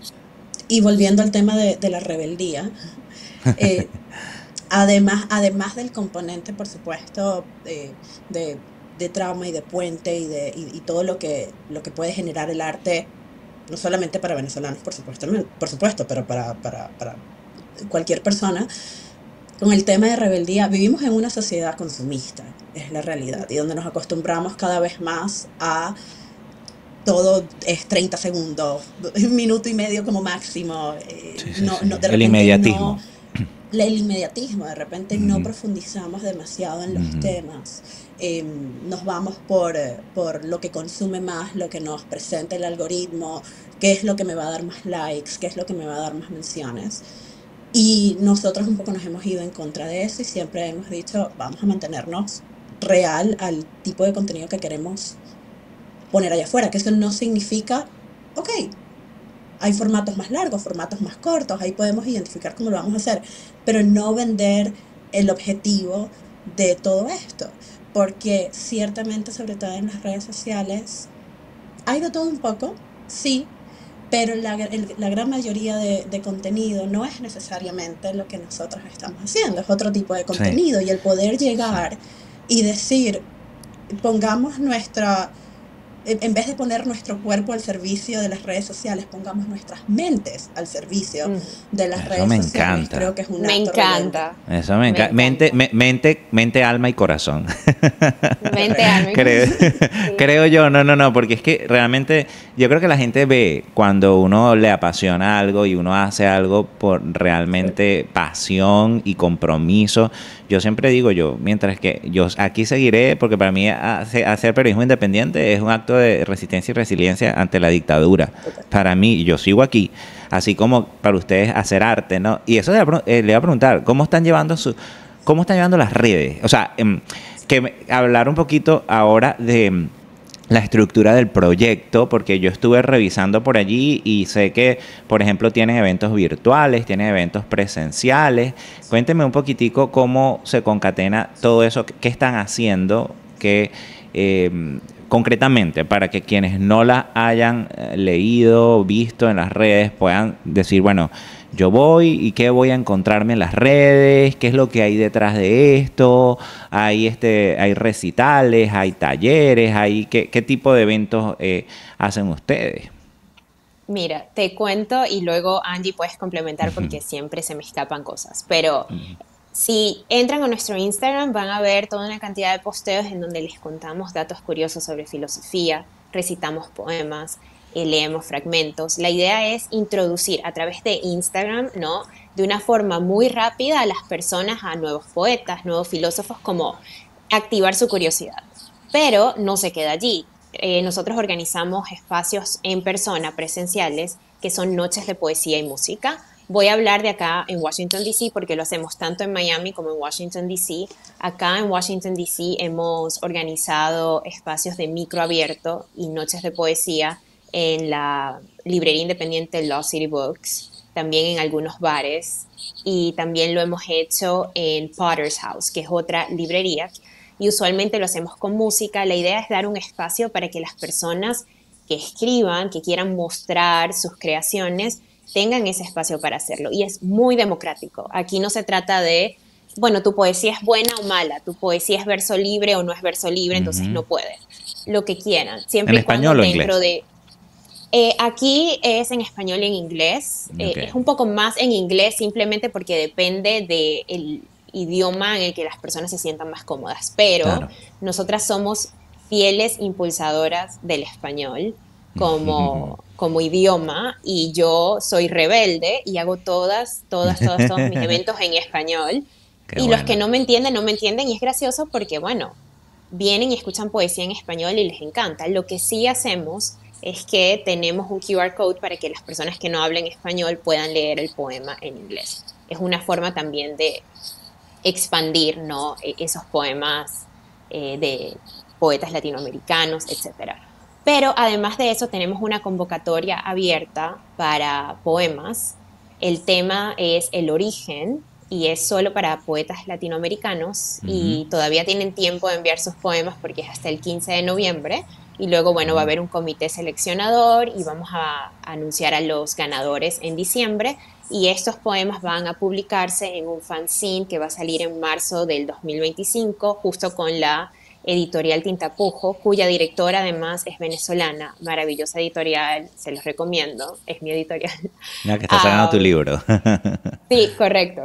Y volviendo al tema de la rebeldía, además del componente, por supuesto, de trauma y de puente y todo lo que puede generar el arte, no solamente para venezolanos, por supuesto, pero para cualquier persona. Con el tema de rebeldía, vivimos en una sociedad consumista, es la realidad, y donde nos acostumbramos cada vez más a todo es 30 segundos, un minuto y medio como máximo. El inmediatismo. El inmediatismo, de repente no profundizamos demasiado en los temas. Nos vamos por lo que consume más, lo que nos presenta el algoritmo, qué es lo que me va a dar más likes, qué es lo que me va a dar más menciones. Y nosotros un poco nos hemos ido en contra de eso y siempre hemos dicho, vamos a mantenernos real al tipo de contenido que queremos poner allá afuera, que eso no significa, ok, hay formatos más largos, formatos más cortos, ahí podemos identificar cómo lo vamos a hacer, pero no vender el objetivo de todo esto, porque ciertamente, sobre todo en las redes sociales, hay de todo un poco, sí, pero la gran mayoría de contenido no es necesariamente lo que nosotros estamos haciendo, es otro tipo de contenido, y el poder llegar y decir, pongamos en vez de poner nuestro cuerpo al servicio de las redes sociales, pongamos nuestras mentes al servicio de las redes sociales. Encanta. Creo que es un Me encanta. Eso me encanta. Mente, alma y corazón. Mente, alma y corazón. Creo yo, no, porque es que realmente yo creo que la gente ve cuando uno le apasiona algo y uno hace algo por realmente pasión y compromiso. Yo siempre digo, mientras que yo aquí seguiré, porque para mí hacer periodismo independiente es un acto proceso de resistencia y resiliencia ante la dictadura. Para mí, yo sigo aquí, así como para ustedes hacer arte, ¿no? Y eso le voy a preguntar, ¿cómo están llevando las redes? O sea, hablar un poquito ahora de la estructura del proyecto, porque yo estuve revisando por allí y sé que, por ejemplo, tienen eventos virtuales, tienen eventos presenciales. Cuénteme un poquitico cómo se concatena todo eso, qué están haciendo, concretamente, para que quienes no la hayan leído, visto en las redes, puedan decir, bueno, yo voy y qué voy a encontrarme en las redes, qué es lo que hay detrás de esto, hay recitales, hay talleres, qué tipo de eventos hacen ustedes. Mira, te cuento y luego Angie puedes complementar porque siempre se me escapan cosas, pero si entran a nuestro Instagram van a ver toda una cantidad de posteos en donde les contamos datos curiosos sobre filosofía, recitamos poemas, leemos fragmentos. La idea es introducir a través de Instagram, ¿no? De una forma muy rápida a las personas, a nuevos poetas, nuevos filósofos, como activar su curiosidad. Pero no se queda allí. Nosotros organizamos espacios en persona, presenciales, que son noches de poesía y música. Voy a hablar de acá en Washington, D.C., porque lo hacemos tanto en Miami como en Washington, D.C. Acá en Washington, D.C. hemos organizado espacios de micro abierto y noches de poesía en la librería independiente Lost City Books, también en algunos bares, y también lo hemos hecho en Potter's House, que es otra librería, y usualmente lo hacemos con música. La idea es dar un espacio para que las personas que escriban, que quieran mostrar sus creaciones, tengan ese espacio para hacerlo, y es muy democrático. Aquí no se trata de, bueno, tu poesía es buena o mala, tu poesía es verso libre o no es verso libre, entonces no puedes. Lo que quieran, siempre ¿En y cuando español o dentro inglés? Aquí es en español y en inglés. Okay. Es un poco más en inglés simplemente porque depende del idioma en el que las personas se sientan más cómodas. Pero Claro. nosotras somos fieles impulsadoras del español como idioma, y yo soy rebelde y hago todos mis eventos en español. Qué Y bueno. los que no me entienden, y es gracioso porque, bueno, vienen y escuchan poesía en español y les encanta. Lo que sí hacemos es que tenemos un QR code para que las personas que no hablen español puedan leer el poema en inglés. Es una forma también de expandir, ¿no?, esos poemas de poetas latinoamericanos, etc. Pero además de eso tenemos una convocatoria abierta para poemas. El tema es el origen y es solo para poetas latinoamericanos, y todavía tienen tiempo de enviar sus poemas porque es hasta el 15 de noviembre. Y luego, bueno, va a haber un comité seleccionador y vamos a anunciar a los ganadores en diciembre. Y estos poemas van a publicarse en un fanzine que va a salir en marzo del 2025, justo con la editorial Tintapujo, cuya directora además es venezolana. Maravillosa editorial, se los recomiendo, es mi editorial. Ya que estás sacando tu libro. Sí, correcto.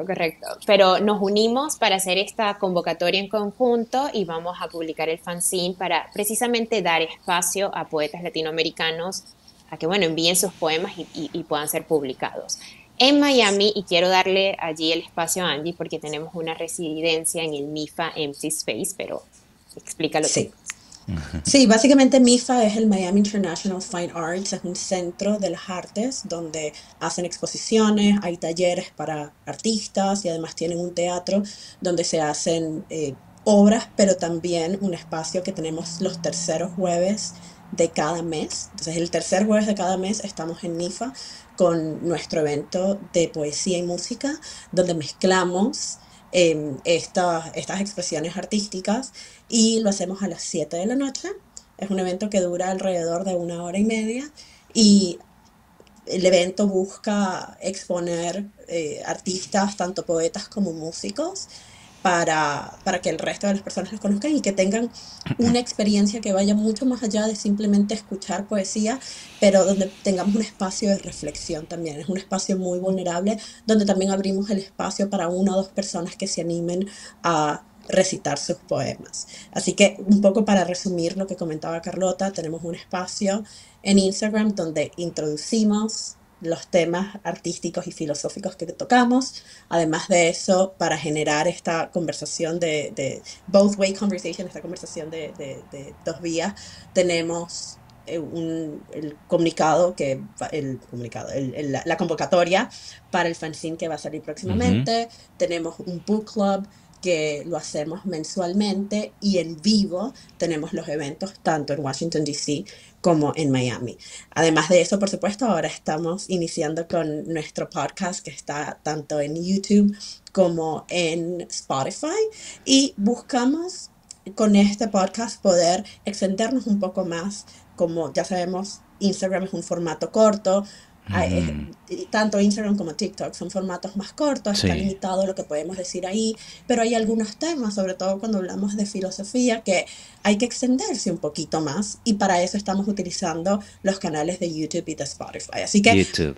Pero nos unimos para hacer esta convocatoria en conjunto y vamos a publicar el fanzine para precisamente dar espacio a poetas latinoamericanos a que, bueno, envíen sus poemas y puedan ser publicados. En Miami, y quiero darle allí el espacio a Angie porque tenemos una residencia en el MIFA Empty Space, pero explícalo tú. Sí, básicamente MIFA es el Miami International Fine Arts, es un centro de las artes donde hacen exposiciones, hay talleres para artistas y además tienen un teatro donde se hacen obras, pero también un espacio que tenemos los terceros jueves de cada mes. Entonces el tercer jueves de cada mes estamos en MIFA con nuestro evento de poesía y música, donde mezclamos estas expresiones artísticas, y lo hacemos a las 7 de la noche. Es un evento que dura alrededor de 1 hora y media, y el evento busca exponer artistas, tanto poetas como músicos, para que el resto de las personas los conozcan y que tengan una experiencia que vaya mucho más allá de simplemente escuchar poesía, pero donde tengamos un espacio de reflexión también. Es un espacio muy vulnerable donde también abrimos el espacio para 1 o 2 personas que se animen a recitar sus poemas. Así que, un poco para resumir lo que comentaba Carlota, tenemos un espacio en Instagram donde introducimos los temas artísticos y filosóficos que tocamos. Además de eso, para generar esta conversación de both way conversation, esta conversación de 2 vías, tenemos el comunicado, la convocatoria para el fanzine que va a salir próximamente. Tenemos un book club que lo hacemos mensualmente, y en vivo tenemos los eventos tanto en Washington, D.C. como en Miami. Además de eso, por supuesto, ahora estamos iniciando con nuestro podcast, que está tanto en YouTube como en Spotify, y buscamos con este podcast poder extendernos un poco más. Como ya sabemos, Instagram es un formato corto. Tanto Instagram como TikTok son formatos más cortos, Sí. está limitado lo que podemos decir ahí, pero hay algunos temas, sobre todo cuando hablamos de filosofía, que hay que extenderse un poquito más, y para eso estamos utilizando los canales de YouTube y de Spotify. Así que, YouTube.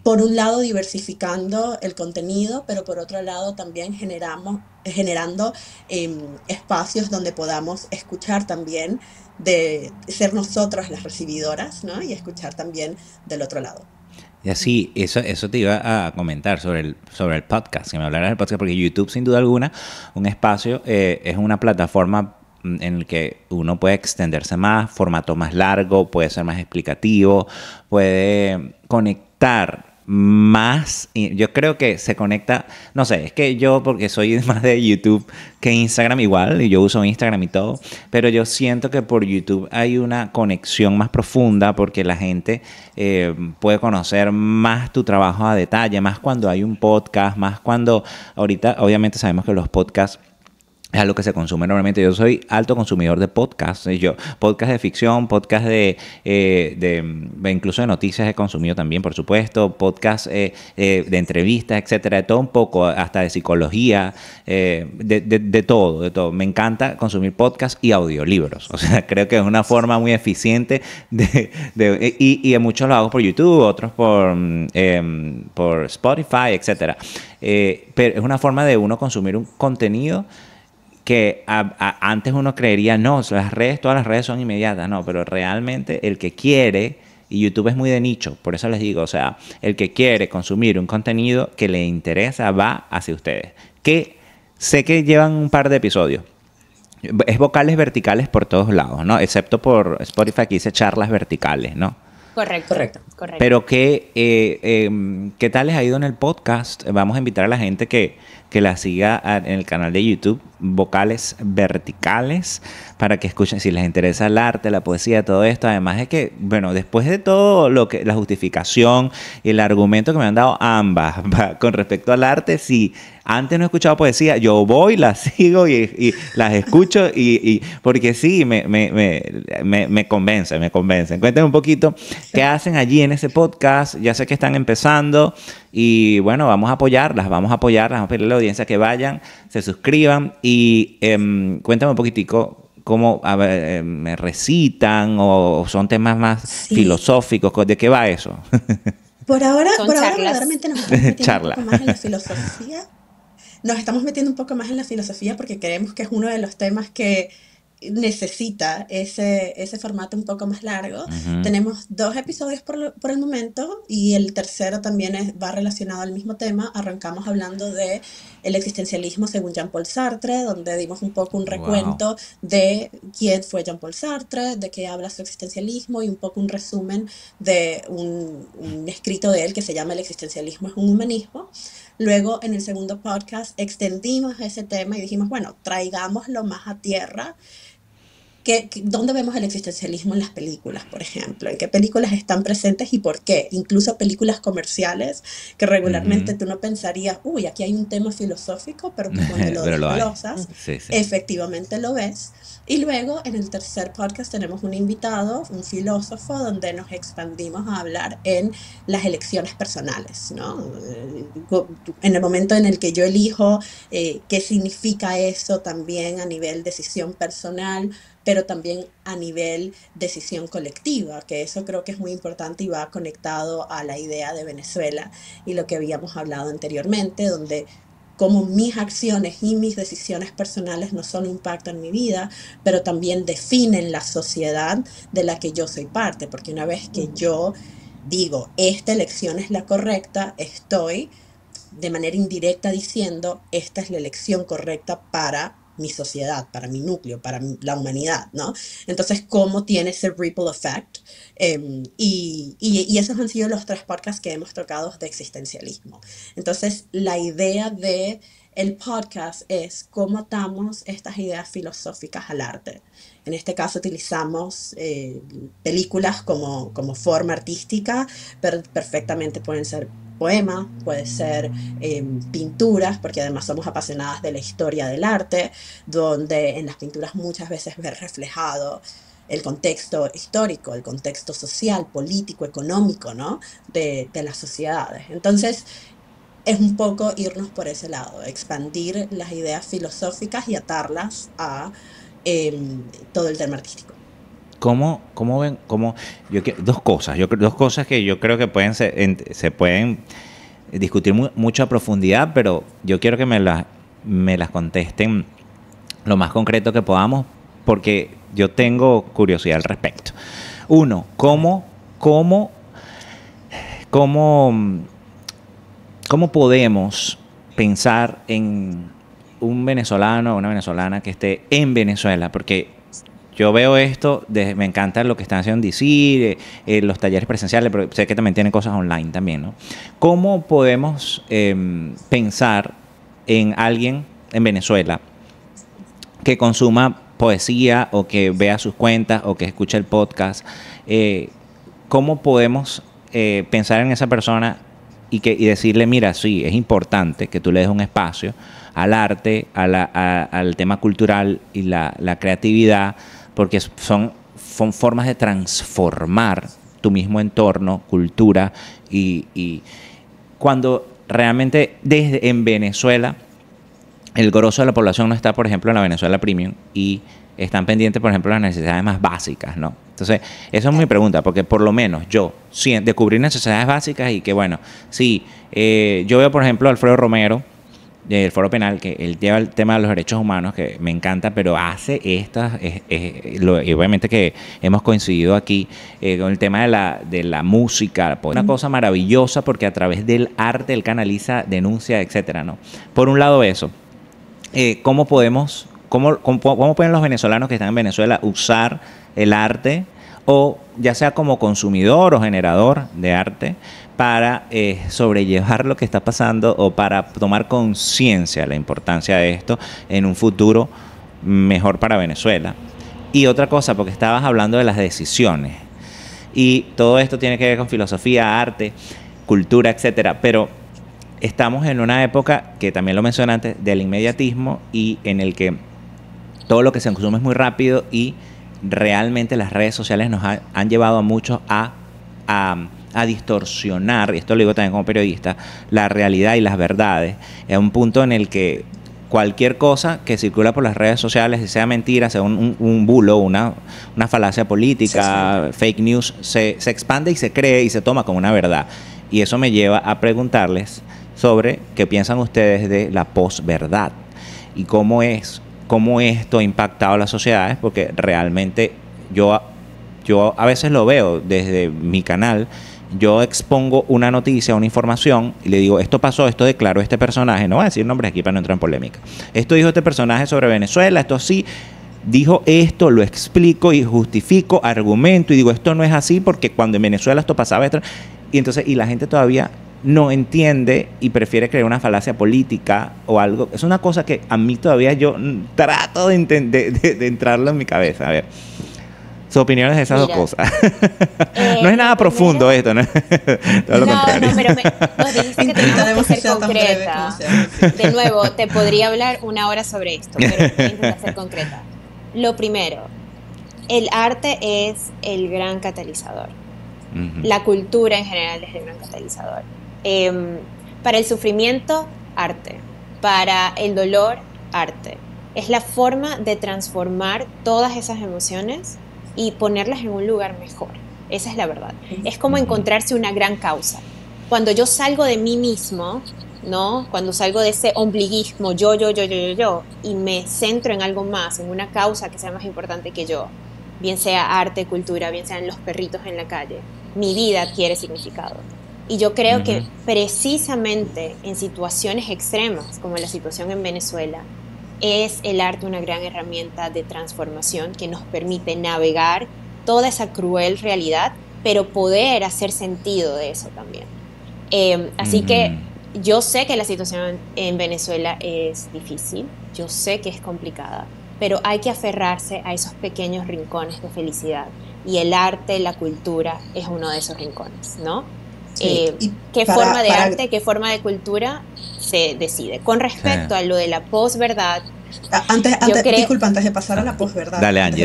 por un lado, diversificando el contenido, pero por otro lado también generando espacios donde podamos escuchar también, de ser nosotros las recibidoras, ¿no? Y escuchar también del otro lado. Y así, eso te iba a comentar sobre el podcast, que me hablaras del podcast, porque YouTube, sin duda alguna, un espacio, es una plataforma en el que uno puede extenderse más, formato más largo, puede ser más explicativo, puede conectar más. Y yo creo que se conecta, no sé, es que yo, porque soy más de YouTube que Instagram igual, y yo uso Instagram y todo, pero yo siento que por YouTube hay una conexión más profunda, porque la gente puede conocer más tu trabajo a detalle, más cuando hay un podcast, más cuando ahorita obviamente sabemos que los podcasts es algo que se consume normalmente. Yo soy alto consumidor de podcasts. Podcast de ficción, podcast de incluso de noticias he consumido también, por supuesto. Podcast de entrevistas, etcétera. De todo un poco, hasta de psicología, de todo. Me encanta consumir podcasts y audiolibros. O sea, creo que es una forma muy eficiente y muchos lo hago por YouTube, otros por Spotify, etcétera. Pero es una forma de uno consumir un contenido que antes uno creería, no, todas las redes son inmediatas, no, pero realmente el que quiere, y YouTube es muy de nicho, por eso les digo, o sea, el que quiere consumir un contenido que le interesa va hacia ustedes. Que sé que llevan un par de episodios. Es vocales verticales por todos lados, ¿no? Excepto por Spotify, que dice charlas verticales, ¿no? Correcto. Pero ¿qué tal les ha ido en el podcast? Vamos a invitar a la gente que la siga en el canal de YouTube, Vocales Verticales, para que escuchen si les interesa el arte, la poesía, todo esto. Además es que, bueno, después de todo la justificación y el argumento que me han dado ambas con respecto al arte, si antes no he escuchado poesía, yo voy, las sigo y las escucho, y porque sí, me convencen. Cuéntenme un poquito qué hacen allí en ese podcast. Ya sé que están empezando y bueno, vamos a apoyarlas, vamos a pedirle a la audiencia que vayan, se suscriban y cuéntame un poquitico cómo me recitan, o son temas más filosóficos. ¿De qué va eso? Por ahora charlas. verdaderamente nos estamos metiendo un poco más en la filosofía. Nos estamos metiendo un poco más en la filosofía porque creemos que es uno de los temas que necesita ese formato un poco más largo. Tenemos 2 episodios por el momento, y el tercero también va relacionado al mismo tema. Arrancamos hablando de el existencialismo según Jean-Paul Sartre, donde dimos un poco un recuento de quién fue Jean-Paul Sartre, de qué habla su existencialismo, y un poco un resumen de un escrito de él que se llama El existencialismo es un humanismo. Luego, en el segundo podcast, extendimos ese tema y dijimos, bueno, traigámoslo más a tierra. ¿Dónde vemos el existencialismo en las películas, por ejemplo? ¿En qué películas están presentes y por qué? Incluso películas comerciales que regularmente tú no pensarías, uy, aquí hay un tema filosófico, pero que cuando lo desglosas, efectivamente lo ves. Y luego, en el tercer podcast, tenemos un invitado, un filósofo, donde nos expandimos a hablar en las elecciones personales, ¿no? En el momento en el que yo elijo qué significa eso también a nivel decisión personal, pero también a nivel decisión colectiva, que eso creo que es muy importante y va conectado a la idea de Venezuela y lo que habíamos hablado anteriormente, donde cómo mis acciones y mis decisiones personales no solo impactan mi vida, pero también definen la sociedad de la que yo soy parte, porque una vez que yo digo, esta elección es la correcta, estoy de manera indirecta diciendo, esta es la elección correcta para mi sociedad, para mi núcleo, para la humanidad, ¿no? Entonces, ¿cómo tiene ese ripple effect? Y esos han sido los 3 podcasts que hemos tocado de existencialismo. Entonces, la idea de el podcast es cómo atamos estas ideas filosóficas al arte. En este caso utilizamos películas como forma artística, pero perfectamente pueden ser poemas, puede ser pinturas, porque además somos apasionadas de la historia del arte, donde en las pinturas muchas veces ver reflejado el contexto histórico, el contexto social, político, económico, ¿no? de las sociedades. Entonces, es un poco irnos por ese lado, expandir las ideas filosóficas y atarlas a todo el tema artístico. ¿Cómo ven? Dos cosas que yo creo que se pueden discutir mucho a profundidad, pero yo quiero que me las contesten lo más concreto que podamos, porque yo tengo curiosidad al respecto. Uno, ¿cómo podemos pensar en un venezolano o una venezolana que esté en Venezuela? Porque yo veo esto, me encanta lo que están haciendo en DC, los talleres presenciales, pero sé que también tienen cosas online también, ¿no? ¿Cómo podemos pensar en alguien en Venezuela que consuma poesía o que vea sus cuentas o que escuche el podcast? ¿Cómo podemos pensar en esa persona y decirle, mira, sí, es importante que tú le des un espacio al arte, al tema cultural y la creatividad, porque son formas de transformar tu mismo entorno, cultura, y cuando realmente en Venezuela el grosso de la población no está, por ejemplo, en la Venezuela Premium, y están pendientes, por ejemplo, de las necesidades más básicas, ¿no? Entonces, esa es mi pregunta, porque por lo menos yo descubrí necesidades básicas y que, bueno, sí, yo veo, por ejemplo, a Alfredo Romero, del Foro Penal, que él lleva el tema de los derechos humanos, que me encanta, pero hace estas, y obviamente que hemos coincidido aquí con el tema de la música, pues, una cosa maravillosa, porque a través del arte él canaliza, denuncia, etcétera, ¿no? Por un lado eso, ¿cómo pueden los venezolanos que están en Venezuela usar el arte, o ya sea como consumidor o generador de arte, para sobrellevar lo que está pasando, o para tomar conciencia de la importancia de esto en un futuro mejor para Venezuela? Y otra cosa, porque estabas hablando de las decisiones, y todo esto tiene que ver con filosofía, arte, cultura, etcétera, pero estamos en una época, que también lo mencioné antes, del inmediatismo, y en el que todo lo que se consume es muy rápido, y realmente las redes sociales nos han llevado a muchos a distorsionar, y esto lo digo también como periodista, la realidad y las verdades. Es un punto en el que cualquier cosa que circula por las redes sociales, sea mentira, sea un bulo, una falacia política, sí, fake news, se expande y se cree y se toma como una verdad. Y eso me lleva a preguntarles sobre qué piensan ustedes de la posverdad y cómo esto ha impactado a las sociedades, porque realmente yo a veces lo veo desde mi canal. Yo expongo una noticia, una información, y le digo, esto pasó, esto declaró este personaje, no voy a decir nombres aquí para no entrar en polémica, esto dijo este personaje sobre Venezuela, esto sí, dijo esto, lo explico y justifico, argumento, y digo, esto no es así porque cuando en Venezuela esto pasaba, y la gente todavía no entiende y prefiere creer una falacia política o algo. Es una cosa que a mí todavía yo trato de entrarlo en mi cabeza. A ver, sus opiniones de esas dos cosas. No es nada profundo esto, ¿no? Todo lo contrario. No, pero nos dijiste que tenemos que ser concreta. De nuevo, te podría hablar una hora sobre esto, pero voy a intentar ser concreta. Lo primero, el arte es el gran catalizador. Uh-huh. La cultura en general es el gran catalizador. Para el sufrimiento, arte. Para el dolor, arte. Es la forma de transformar todas esas emociones y ponerlas en un lugar mejor. Esa es la verdad. Es como encontrarse una gran causa. Cuando yo salgo de mí mismo, ¿no? Cuando salgo de ese ombliguismo, yo, y me centro en algo más, en una causa que sea más importante que yo, bien sea arte, cultura, bien sean los perritos en la calle, mi vida adquiere significado. Y yo creo que precisamente en situaciones extremas, como la situación en Venezuela, es el arte una gran herramienta de transformación que nos permite navegar toda esa cruel realidad, pero poder hacer sentido de eso también. Así que yo sé que la situación en Venezuela es difícil, yo sé que es complicada, pero hay que aferrarse a esos pequeños rincones de felicidad. Y el arte, la cultura, es uno de esos rincones, ¿no? Sí. ¿Qué forma de arte, qué forma de cultura se decide? Con respecto a lo de la posverdad, disculpa, antes de pasar a la posverdad, dale, Angie.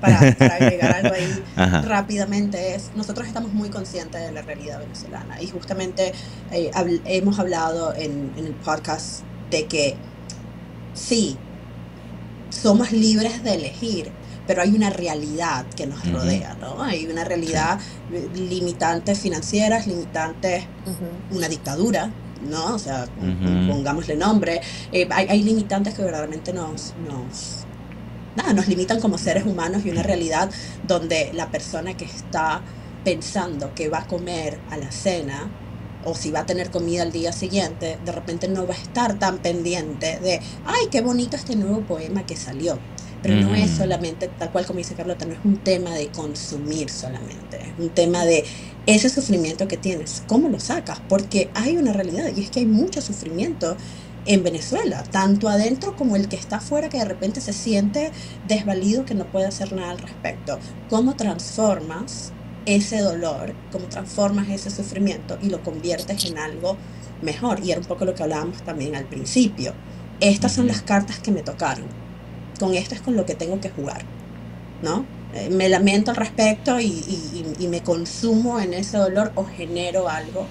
Para agregar algo ahí rápidamente, nosotros estamos muy conscientes de la realidad venezolana y justamente hemos hablado en el podcast de que sí, somos libres de elegir, pero hay una realidad que nos rodea, ¿no? Hay una realidad, limitantes financieras, limitantes, una dictadura, ¿no? O sea, pongámosle nombre. Hay limitantes que verdaderamente nos limitan como seres humanos, y una realidad donde la persona que está pensando que va a comer a la cena o si va a tener comida al día siguiente, de repente no va a estar tan pendiente de, ay, qué bonito este nuevo poema que salió. Pero no es solamente, tal cual como dice Carlota, no es un tema de consumir solamente, es un tema de ese sufrimiento que tienes, ¿cómo lo sacas? Porque hay una realidad, y es que hay mucho sufrimiento en Venezuela, tanto adentro como el que está afuera, que de repente se siente desvalido, que no puede hacer nada al respecto. ¿Cómo transformas ese dolor, cómo transformas ese sufrimiento y lo conviertes en algo mejor? Y era un poco lo que hablábamos también al principio. Estas son las cartas que me tocaron. Con esto es con lo que tengo que jugar, ¿no? Me lamento al respecto y me consumo en ese dolor o genero algo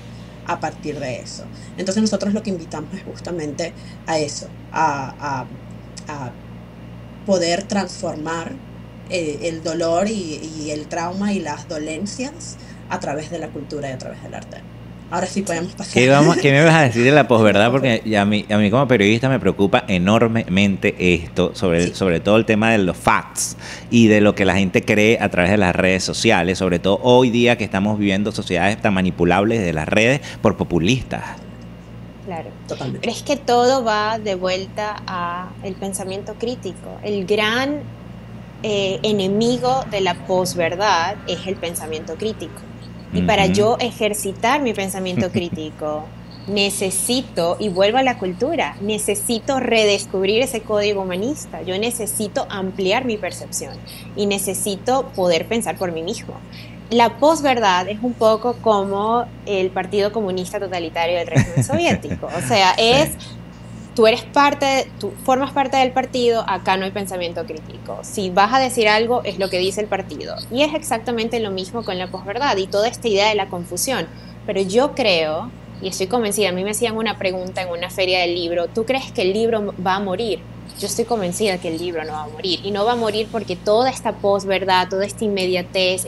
a partir de eso. Entonces nosotros lo que invitamos es justamente a eso, a poder transformar el dolor y el trauma y las dolencias a través de la cultura y a través del arte. Ahora sí podemos pasar. ¿Qué me vas a decir de la posverdad? Porque a mí como periodista me preocupa enormemente esto, sobre todo el tema de los facts y de lo que la gente cree a través de las redes sociales, sobre todo hoy día que estamos viviendo sociedades tan manipulables de las redes por populistas. Claro. Totalmente. Pero es que todo va de vuelta a el pensamiento crítico. El gran enemigo de la posverdad es el pensamiento crítico. Y para yo ejercitar mi pensamiento crítico, necesito, y vuelvo a la cultura, necesito redescubrir ese código humanista. Yo necesito ampliar mi percepción y necesito poder pensar por mí mismo. La posverdad es un poco como el Partido Comunista Totalitario del régimen soviético. O sea, tú formas parte del partido, acá no hay pensamiento crítico. Si vas a decir algo, es lo que dice el partido. Y es exactamente lo mismo con la posverdad y toda esta idea de la confusión. Pero yo creo, y estoy convencida, a mí me hacían una pregunta en una feria del libro, ¿tú crees que el libro va a morir? Yo estoy convencida que el libro no va a morir. Y no va a morir porque toda esta posverdad, toda esta inmediatez,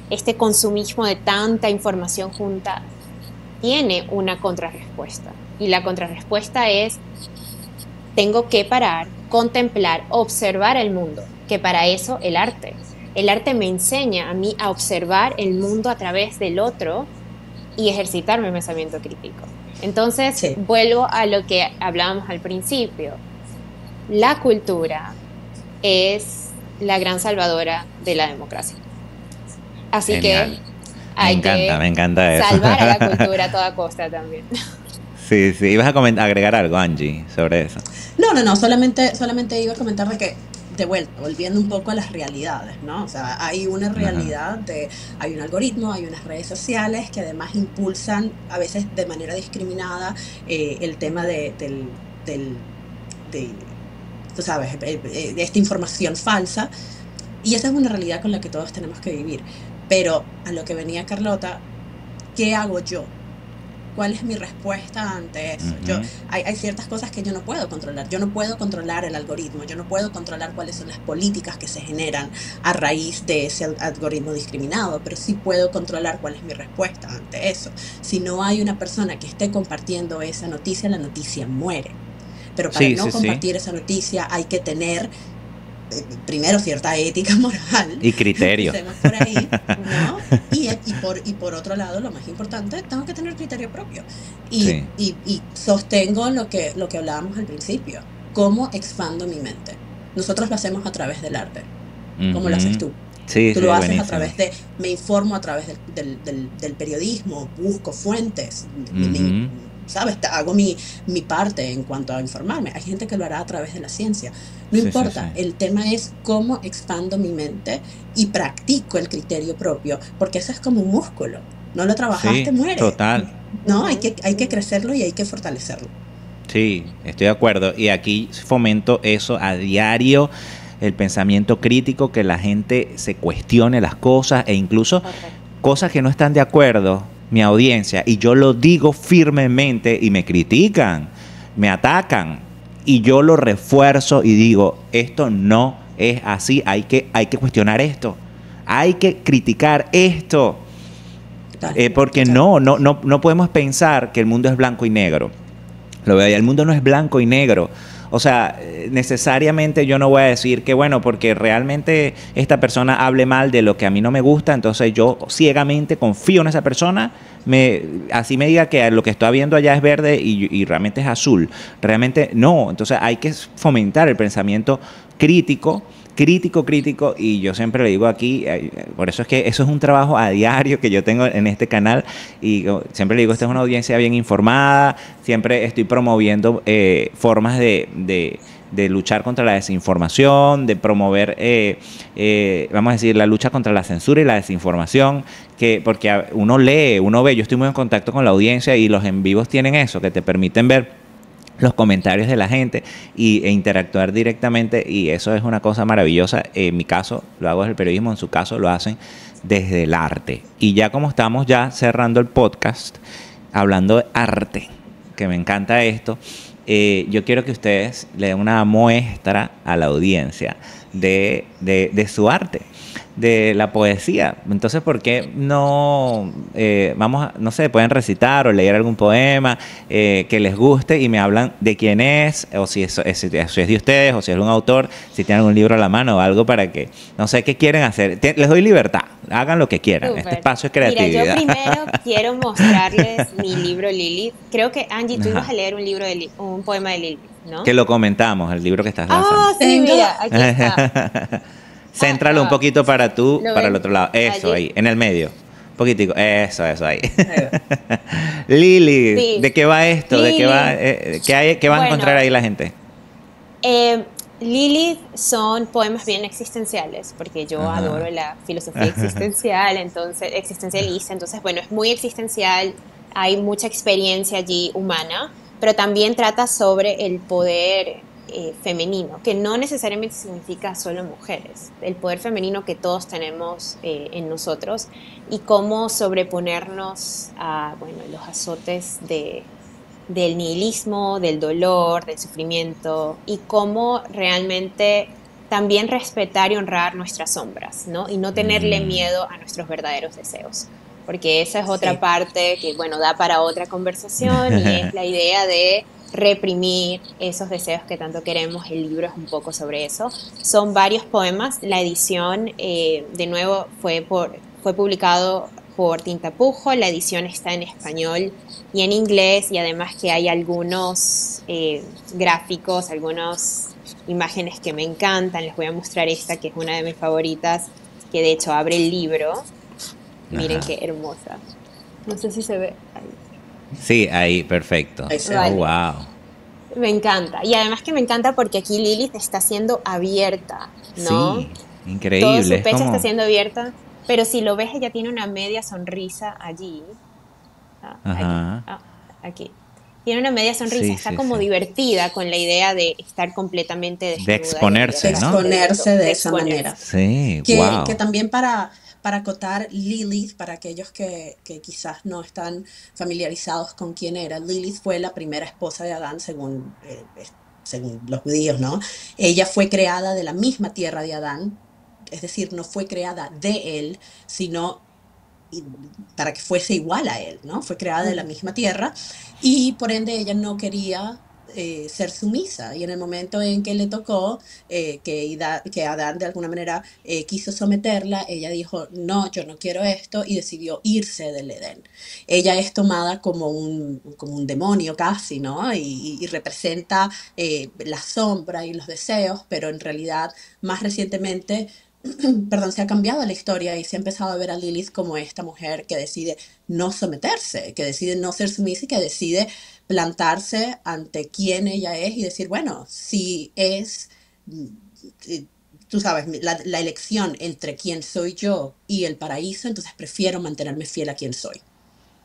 este consumismo de tanta información junta, tiene una contrarrespuesta. Y la contrarrespuesta es, tengo que parar, contemplar, observar el mundo, que para eso el arte me enseña a mí a observar el mundo a través del otro y ejercitar mi pensamiento crítico. Entonces, vuelvo a lo que hablábamos al principio. La cultura es la gran salvadora de la democracia. Así Genial. Que hay me encanta eso. Salvar a la cultura a toda costa también. Sí, ibas a agregar algo, Angie, sobre eso. No, solamente iba a comentar de que, de vuelta, volviendo un poco a las realidades, ¿no? O sea, hay una realidad hay un algoritmo, hay unas redes sociales que además impulsan, a veces de manera discriminada, el tema de tú sabes, de esta información falsa, y esa es una realidad con la que todos tenemos que vivir. Pero a lo que venía Carlota, ¿qué hago yo? ¿Cuál es mi respuesta ante eso? Hay ciertas cosas que yo no puedo controlar. Yo no puedo controlar el algoritmo. Yo no puedo controlar cuáles son las políticas que se generan a raíz de ese algoritmo discriminado, pero sí puedo controlar cuál es mi respuesta ante eso. Si no hay una persona que esté compartiendo esa noticia, la noticia muere. Pero para compartir esa noticia hay que tener primero cierta ética moral y criterio por ahí, ¿no? y por otro lado, lo más importante, tengo que tener criterio propio y sostengo lo que hablábamos al principio. cómo expando mi mente. Nosotros lo hacemos a través del arte. ¿Cómo lo haces Ujú. tú? Sí, Tú sí, lo haces a buenísimo. través de, me informo a través del periodismo, busco fuentes, Ujú. ¿sabes? Hago mi parte en cuanto a informarme. Hay gente que lo hará a través de la ciencia. No Sí, sí, sí. importa, el tema es cómo expando mi mente y practico el criterio propio, porque eso es como un músculo. No lo trabajaste, Sí, muere. total. No, Ujú, hay que ujú. crecerlo y hay que fortalecerlo. Sí, estoy de acuerdo. Y aquí fomento eso a diario, el pensamiento crítico, que la gente se cuestione las cosas e incluso Correcto. cosas que no están de acuerdo, mi audiencia, y yo lo digo firmemente y me critican, me atacan, y yo lo refuerzo y digo, esto no es así, hay que cuestionar esto, hay que criticar esto. Total, Porque total. no podemos pensar que el mundo es blanco y negro. Lo veo, el mundo no es blanco y negro. O sea, necesariamente yo no voy a decir que, bueno, porque realmente esta persona hable mal de lo que a mí no me gusta, entonces yo ciegamente confío en esa persona, así me diga que lo que estoy viendo allá es verde y realmente es azul. Realmente no. Entonces hay que fomentar el pensamiento crítico, crítico, y yo siempre le digo aquí, por eso es que eso es un trabajo a diario que yo tengo en este canal, y siempre le digo, esta es una audiencia bien informada, siempre estoy promoviendo formas de luchar contra la desinformación, de promover, vamos a decir, la lucha contra la censura y la desinformación, porque uno lee, uno ve, yo estoy muy en contacto con la audiencia y los en vivos tienen eso, que te permiten ver los comentarios de la gente e interactuar directamente, y eso es una cosa maravillosa. En mi caso lo hago desde el periodismo, en su caso lo hacen desde el arte. Y ya como estamos ya cerrando el podcast, hablando de arte, que me encanta esto, yo quiero que ustedes le den una muestra a la audiencia de su arte, de la poesía. Entonces, ¿por qué no no sé, pueden recitar o leer algún poema que les guste y me hablan de quién es, o si si es de ustedes, o si es un autor, si tienen algún libro a la mano o algo, para que, no sé qué quieren hacer. Les doy libertad, hagan lo que quieran. Este Súper. espacio es Mira, yo creatividad. primero quiero mostrarles mi libro Lilith. Creo que Angie, tú ibas Ajá. a leer un libro un poema de Lilith, Que ¿no? lo comentamos, el libro que estás lanzando. Ah, sí, Tengo, mira, aquí está. Ah, ya Céntralo un va. poquito para tú, ¿Lo para el ven? otro lado. Eso, Allí. ahí, en el medio. Un poquitico. Eso, ahí. ahí va. Lili, Sí. ¿de qué va esto? ¿De qué va? Lilith. ¿Qué va a encontrar Bueno, ahí la gente? Lilith son poemas bien existenciales, porque yo Ajá. adoro la filosofía existencial, entonces, existencialista, entonces, bueno, es muy existencial, hay mucha experiencia allí humana, pero también trata sobre el poder femenino, que no necesariamente significa solo mujeres, el poder femenino que todos tenemos en nosotros y cómo sobreponernos a, bueno, los azotes del nihilismo, del dolor, del sufrimiento y cómo realmente también respetar y honrar nuestras sombras, ¿no? Y no tenerle Mm, miedo a nuestros verdaderos deseos, porque esa es otra Sí. parte que, bueno, da para otra conversación y es la idea de reprimir esos deseos que tanto queremos. El libro es un poco sobre eso. Son varios poemas. La edición, de nuevo, fue publicado por Tintapujo. La edición está en español y en inglés, y además que hay algunos gráficos, algunas imágenes que me encantan. Les voy a mostrar esta, que es una de mis favoritas, que de hecho abre el libro. Miren ajá. qué hermosa. No sé si se ve ahí. Sí, ahí, perfecto. Ahí se Oh, ve. Vale. wow. Me encanta. Y además que me encanta porque aquí Lilith está siendo abierta, ¿no? Sí, Todo increíble. su Es pecho está como. siendo abierta, pero si lo ves, ella tiene una media sonrisa allí. Aquí. Ajá. Aquí. Tiene una media sonrisa, Sí, está sí, como sí. divertida con la idea de estar completamente De desnuda y De exponerse, abierta ¿no? ante el mundo, exponerse de de esa manera. exponerse. Sí, Que wow. también para acotar Lilith, para aquellos que quizás no están familiarizados con quién era, Lilith fue la primera esposa de Adán según los judíos, ¿no? Ella fue creada de la misma tierra de Adán, es decir, no fue creada de él, sino y para que fuese igual a él, ¿no? Fue creada de la Ujú. misma tierra y por ende ella no quería ser sumisa. Y en el momento en que le tocó que Adán de alguna manera quiso someterla, ella dijo, no, yo no quiero esto, y decidió irse del Edén. Ella es tomada como un demonio casi, ¿no? Y representa la sombra y los deseos, pero en realidad más recientemente perdón, se ha cambiado la historia y se ha empezado a ver a Lilith como esta mujer que decide no someterse, que decide no ser sumisa y que decide plantarse ante quién ella es y decir, bueno, si es, tú sabes, la elección entre quién soy yo y el paraíso, entonces prefiero mantenerme fiel a quién soy.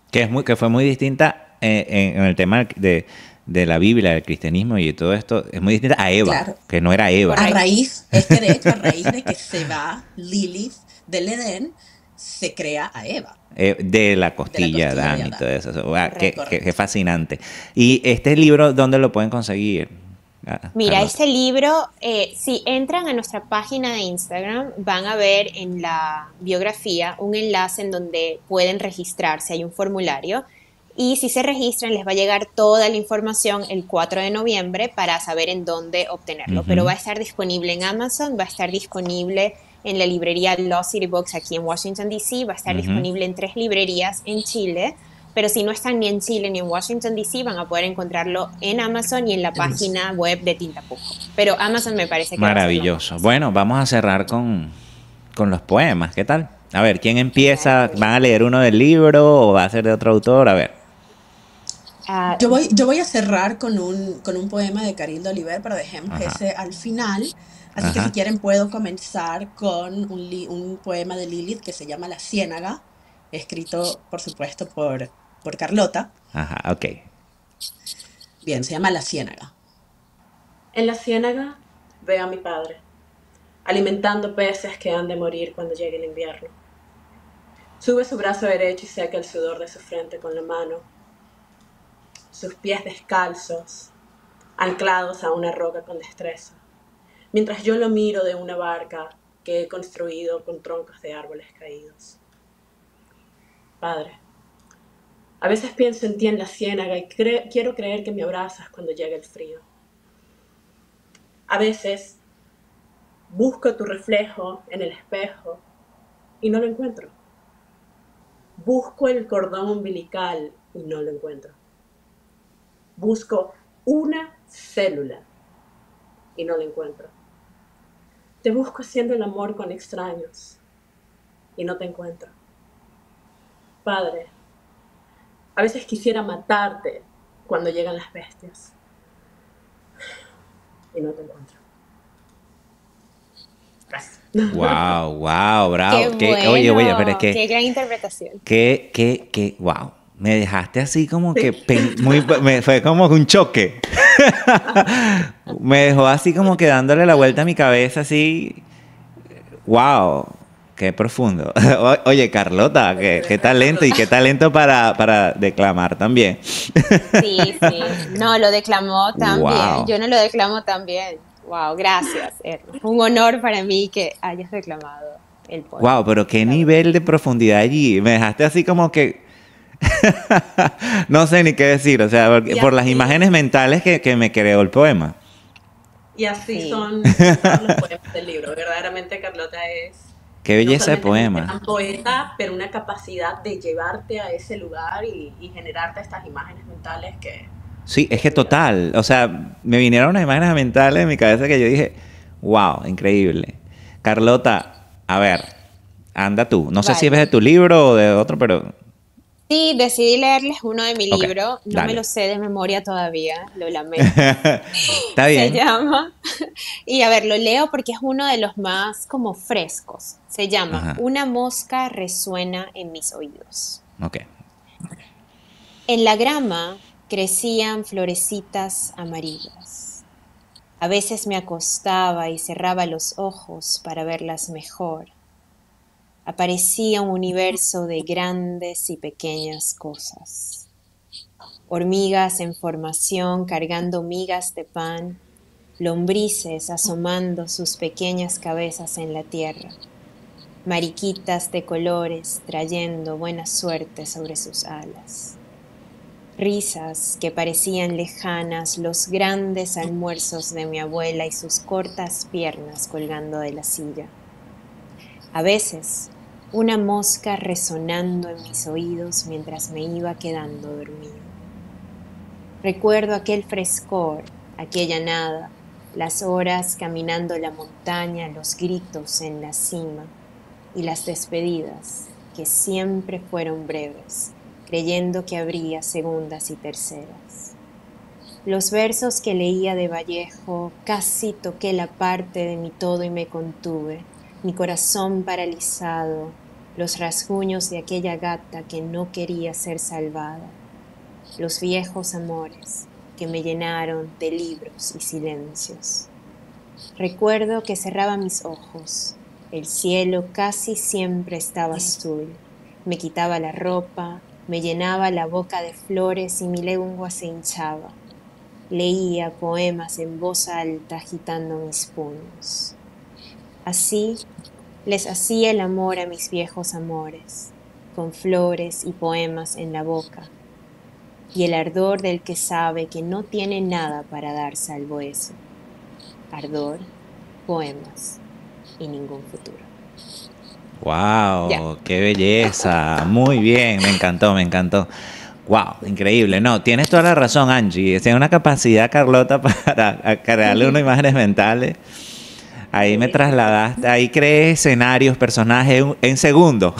Que fue muy distinta en el tema de la Biblia, del cristianismo y todo esto, es muy distinta a Eva, Claro. que no era Eva. A raíz, es que de hecho, a raíz de que se va Lilith del Edén, se crea a Eva. De la costilla de Adán y Adán. todo eso. Wow, Correcto. qué fascinante. ¿Y este libro dónde lo pueden conseguir? Mira, Carlota. este libro, si entran a nuestra página de Instagram, van a ver en la biografía un enlace en donde pueden registrarse, hay un formulario, y si se registran les va a llegar toda la información el 4 de noviembre para saber en dónde obtenerlo. Pero va a estar disponible en Amazon, va a estar disponible en la librería Lost City Books aquí en Washington, D.C., va a estar disponible en 3 librerías en Chile. Pero si no están ni en Chile ni en Washington, D.C., van a poder encontrarlo en Amazon y en la página web de Tintapujo. Pero Amazon me parece que maravilloso. Bueno, vamos a cerrar con los poemas. ¿Qué tal? A ver, ¿quién empieza? ¿Van a leer uno del libro o va a ser de otro autor? A ver. Yo voy a cerrar con un poema de Carildo Oliver, pero dejemos ese al final. Así que si quieren puedo comenzar con un poema de Lilith que se llama La Ciénaga, escrito por supuesto por Carlota. Ajá, ok. Bien, se llama La Ciénaga. En la ciénaga veo a mi padre, alimentando peces que han de morir cuando llegue el invierno. Sube su brazo derecho y seca el sudor de su frente con la mano. Sus pies descalzos, anclados a una roca con destreza, mientras yo lo miro de una barca que he construido con troncos de árboles caídos. Padre, a veces pienso en ti en la ciénaga y quiero creer que me abrazas cuando llegue el frío. A veces busco tu reflejo en el espejo y no lo encuentro. Busco el cordón umbilical y no lo encuentro. Busco una célula y no la encuentro. Te busco haciendo el amor con extraños y no te encuentro. Padre, a veces quisiera matarte cuando llegan las bestias y no te encuentro. Gracias. Wow, bravo. Qué bueno, Oye, pero es que qué gran interpretación. Wow. Me dejaste así como que fue como un choque. Me dejó así como que dándole la vuelta a mi cabeza así. Wow, qué profundo. Oye, Carlota, qué talento y qué talento para declamar también. Sí. No, lo declamó tan Wow. bien. Yo no lo declamo tan bien. Wow, gracias, Erno. Un honor para mí que hayas declamado el poema. Wow, pero qué nivel de profundidad allí. Me dejaste así como que no sé ni qué decir, o sea, por las imágenes mentales que me creó el poema. Y así son los poemas del libro. Verdaderamente Carlota es... Qué belleza de poema. Una poeta, pero una capacidad de llevarte a ese lugar y generarte estas imágenes mentales que... Sí, es que total, o sea, me vinieron unas imágenes mentales en mi cabeza que yo dije, wow, increíble. Carlota, a ver, anda tú. No sé si es de tu libro o de otro, pero... Sí, decidí leerles uno de mi libro. No dale. me lo sé de memoria todavía, lo lamento. Está bien. Se llama, y a ver, lo leo porque es uno de los más como frescos. Se llama Una mosca resuena en mis oídos. Ok. En la grama crecían florecitas amarillas. A veces me acostaba y cerraba los ojos para verlas mejor. Aparecía un universo de grandes y pequeñas cosas. Hormigas en formación cargando migas de pan, lombrices asomando sus pequeñas cabezas en la tierra, mariquitas de colores trayendo buena suerte sobre sus alas. Risas que parecían lejanas, los grandes almuerzos de mi abuela y sus cortas piernas colgando de la silla. A veces, una mosca resonando en mis oídos mientras me iba quedando dormido. Recuerdo aquel frescor, aquella nada, las horas caminando la montaña, los gritos en la cima y las despedidas que siempre fueron breves, creyendo que habría segundas y terceras. Los versos que leía de Vallejo, casi toqué la parte de mi todo y me contuve, mi corazón paralizado, los rasguños de aquella gata que no quería ser salvada, los viejos amores que me llenaron de libros y silencios. Recuerdo que cerraba mis ojos, el cielo casi siempre estaba azul, me quitaba la ropa, me llenaba la boca de flores y mi lengua se hinchaba. Leía poemas en voz alta agitando mis puños. Así les hacía el amor a mis viejos amores, con flores y poemas en la boca, y el ardor del que sabe que no tiene nada para dar salvo eso. Ardor, poemas y ningún futuro. ¡Wow! Ya. ¡Qué belleza! Muy bien, me encantó, me encantó. ¡Wow! Increíble. No, tienes toda la razón, Angie. Tiene una capacidad, Carlota, para crearle unas imágenes mentales. Ahí me trasladaste, ahí creé escenarios, personajes en segundos.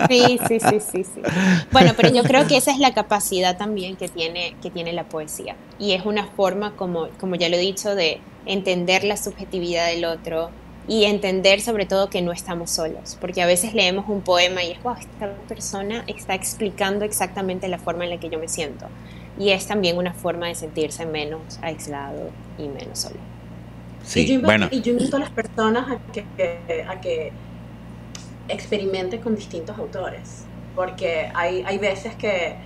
Sí. Bueno, pero yo creo que esa es la capacidad también que tiene la poesía. Y es una forma, como ya lo he dicho, de entender la subjetividad del otro y entender sobre todo que no estamos solos. Porque a veces leemos un poema y es, wow, esta persona está explicando exactamente la forma en la que yo me siento. Y es también una forma de sentirse menos aislado y menos solo. Sí, y yo invito a las personas a que experimenten con distintos autores, porque hay veces que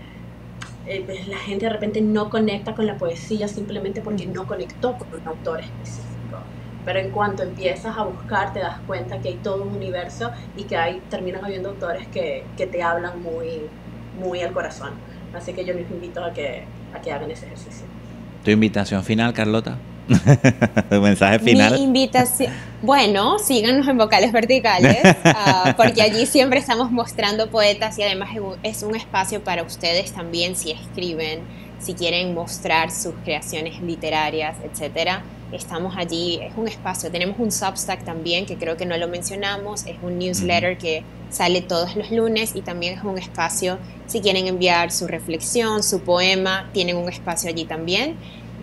la gente de repente no conecta con la poesía simplemente porque no conectó con un autor específico, pero en cuanto empiezas a buscar te das cuenta que hay todo un universo y que terminan habiendo autores que te hablan muy, muy al corazón. Así que yo les invito a que hagan ese ejercicio. ¿Tu invitación final, Carlota? ¿Tu mensaje final? Mi invitación, bueno, síganos en Vocales Verticales, porque allí siempre estamos mostrando poetas y además es un espacio para ustedes también si escriben, si quieren mostrar sus creaciones literarias, etcétera. Estamos allí, es un espacio. Tenemos un Substack también, que creo que no lo mencionamos, es un newsletter que sale todos los lunes y también es un espacio, si quieren enviar su reflexión, su poema, tienen un espacio allí también.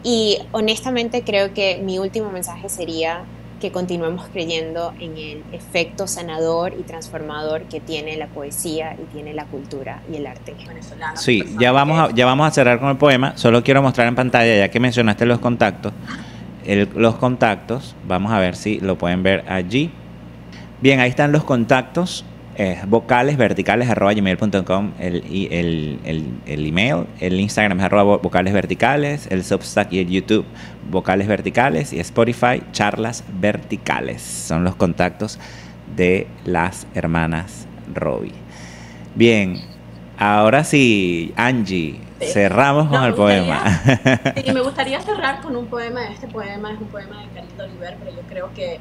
Y honestamente creo que mi último mensaje sería que continuemos creyendo en el efecto sanador y transformador que tiene la poesía y tiene la cultura y el arte venezolano. Sí, ya vamos a cerrar con el poema. Solo quiero mostrar en pantalla, ya que mencionaste los contactos. Los contactos, vamos a ver si lo pueden ver allí. Bien, ahí están los contactos. vocalesverticales@gmail.com el email, el Instagram es @vocalesverticales, el Substack y el YouTube Vocales Verticales y Spotify Charlas Verticales. Son los contactos de las hermanas Robbie. Bien, ahora sí, Angie, cerramos con el poema. Sí, me gustaría cerrar con un poema. Este poema es un poema de Carlito Oliver, pero yo creo que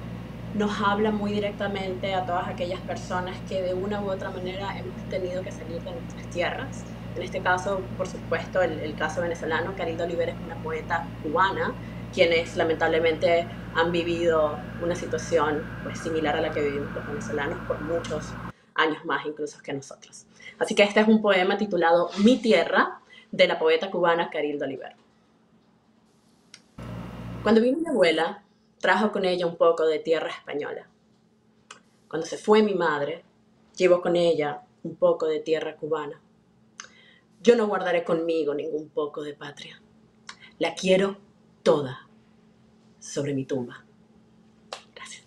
nos habla muy directamente a todas aquellas personas que de una u otra manera hemos tenido que salir de nuestras tierras. En este caso, por supuesto, el caso venezolano. Carlito Oliver es una poeta cubana, quienes lamentablemente han vivido una situación pues, similar a la que vivimos los venezolanos por muchos años más incluso que nosotros. Así que este es un poema titulado Mi Tierra, de la poeta cubana Carlito Oliver. Cuando vino mi abuela, trajo con ella un poco de tierra española. Cuando se fue mi madre, llevó con ella un poco de tierra cubana. Yo no guardaré conmigo ningún poco de patria. La quiero toda sobre mi tumba. Gracias.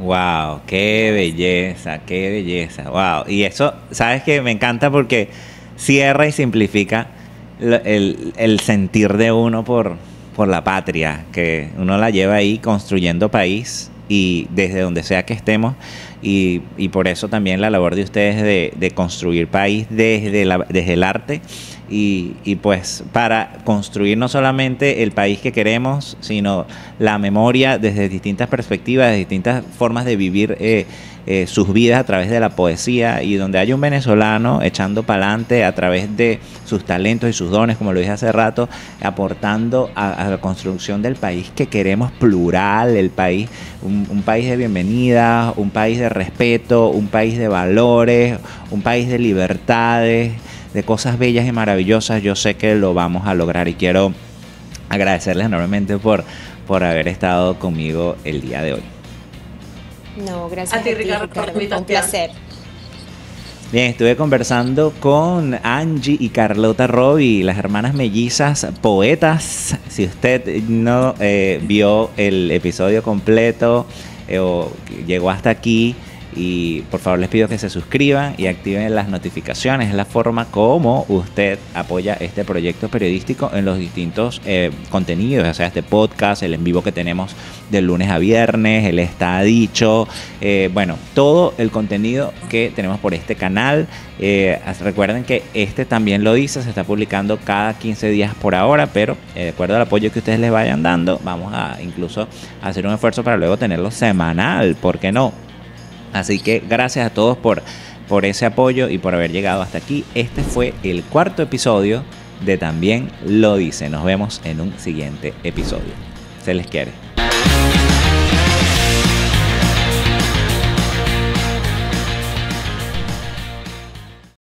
Wow, qué belleza, qué belleza. Wow, y eso, sabes que me encanta porque cierra y simplifica el sentir de uno por la patria, que uno la lleva ahí construyendo país y desde donde sea que estemos y por eso también la labor de ustedes de construir país desde el arte y pues para construir no solamente el país que queremos, sino la memoria desde distintas perspectivas, de distintas formas de vivir sus vidas a través de la poesía, y donde hay un venezolano echando para adelante a través de sus talentos y sus dones, como lo dije hace rato, aportando a la construcción del país que queremos, plural, el país, un país de bienvenida, un país de respeto, un país de valores, un país de libertades, de cosas bellas y maravillosas. Yo sé que lo vamos a lograr y quiero agradecerles enormemente por haber estado conmigo el día de hoy. No, gracias A ti, Ricardo, por la un invitación. placer. Bien, estuve conversando con Angie y Carlota Robbie, las hermanas mellizas poetas. Si usted no vio el episodio completo o llegó hasta aquí, y por favor les pido que se suscriban y activen las notificaciones. Es la forma como usted apoya este proyecto periodístico en los distintos contenidos, ya sea este podcast, el en vivo que tenemos de lunes a viernes, el Está Dicho, bueno, todo el contenido que tenemos por este canal. Recuerden que este también lo dice, se está publicando cada 15 días por ahora, pero de acuerdo al apoyo que ustedes les vayan dando, vamos a incluso hacer un esfuerzo para luego tenerlo semanal, ¿por qué no? Así que gracias a todos por ese apoyo y por haber llegado hasta aquí. Este fue el 4º episodio de También lo dice. Nos vemos en un siguiente episodio. Se les quiere.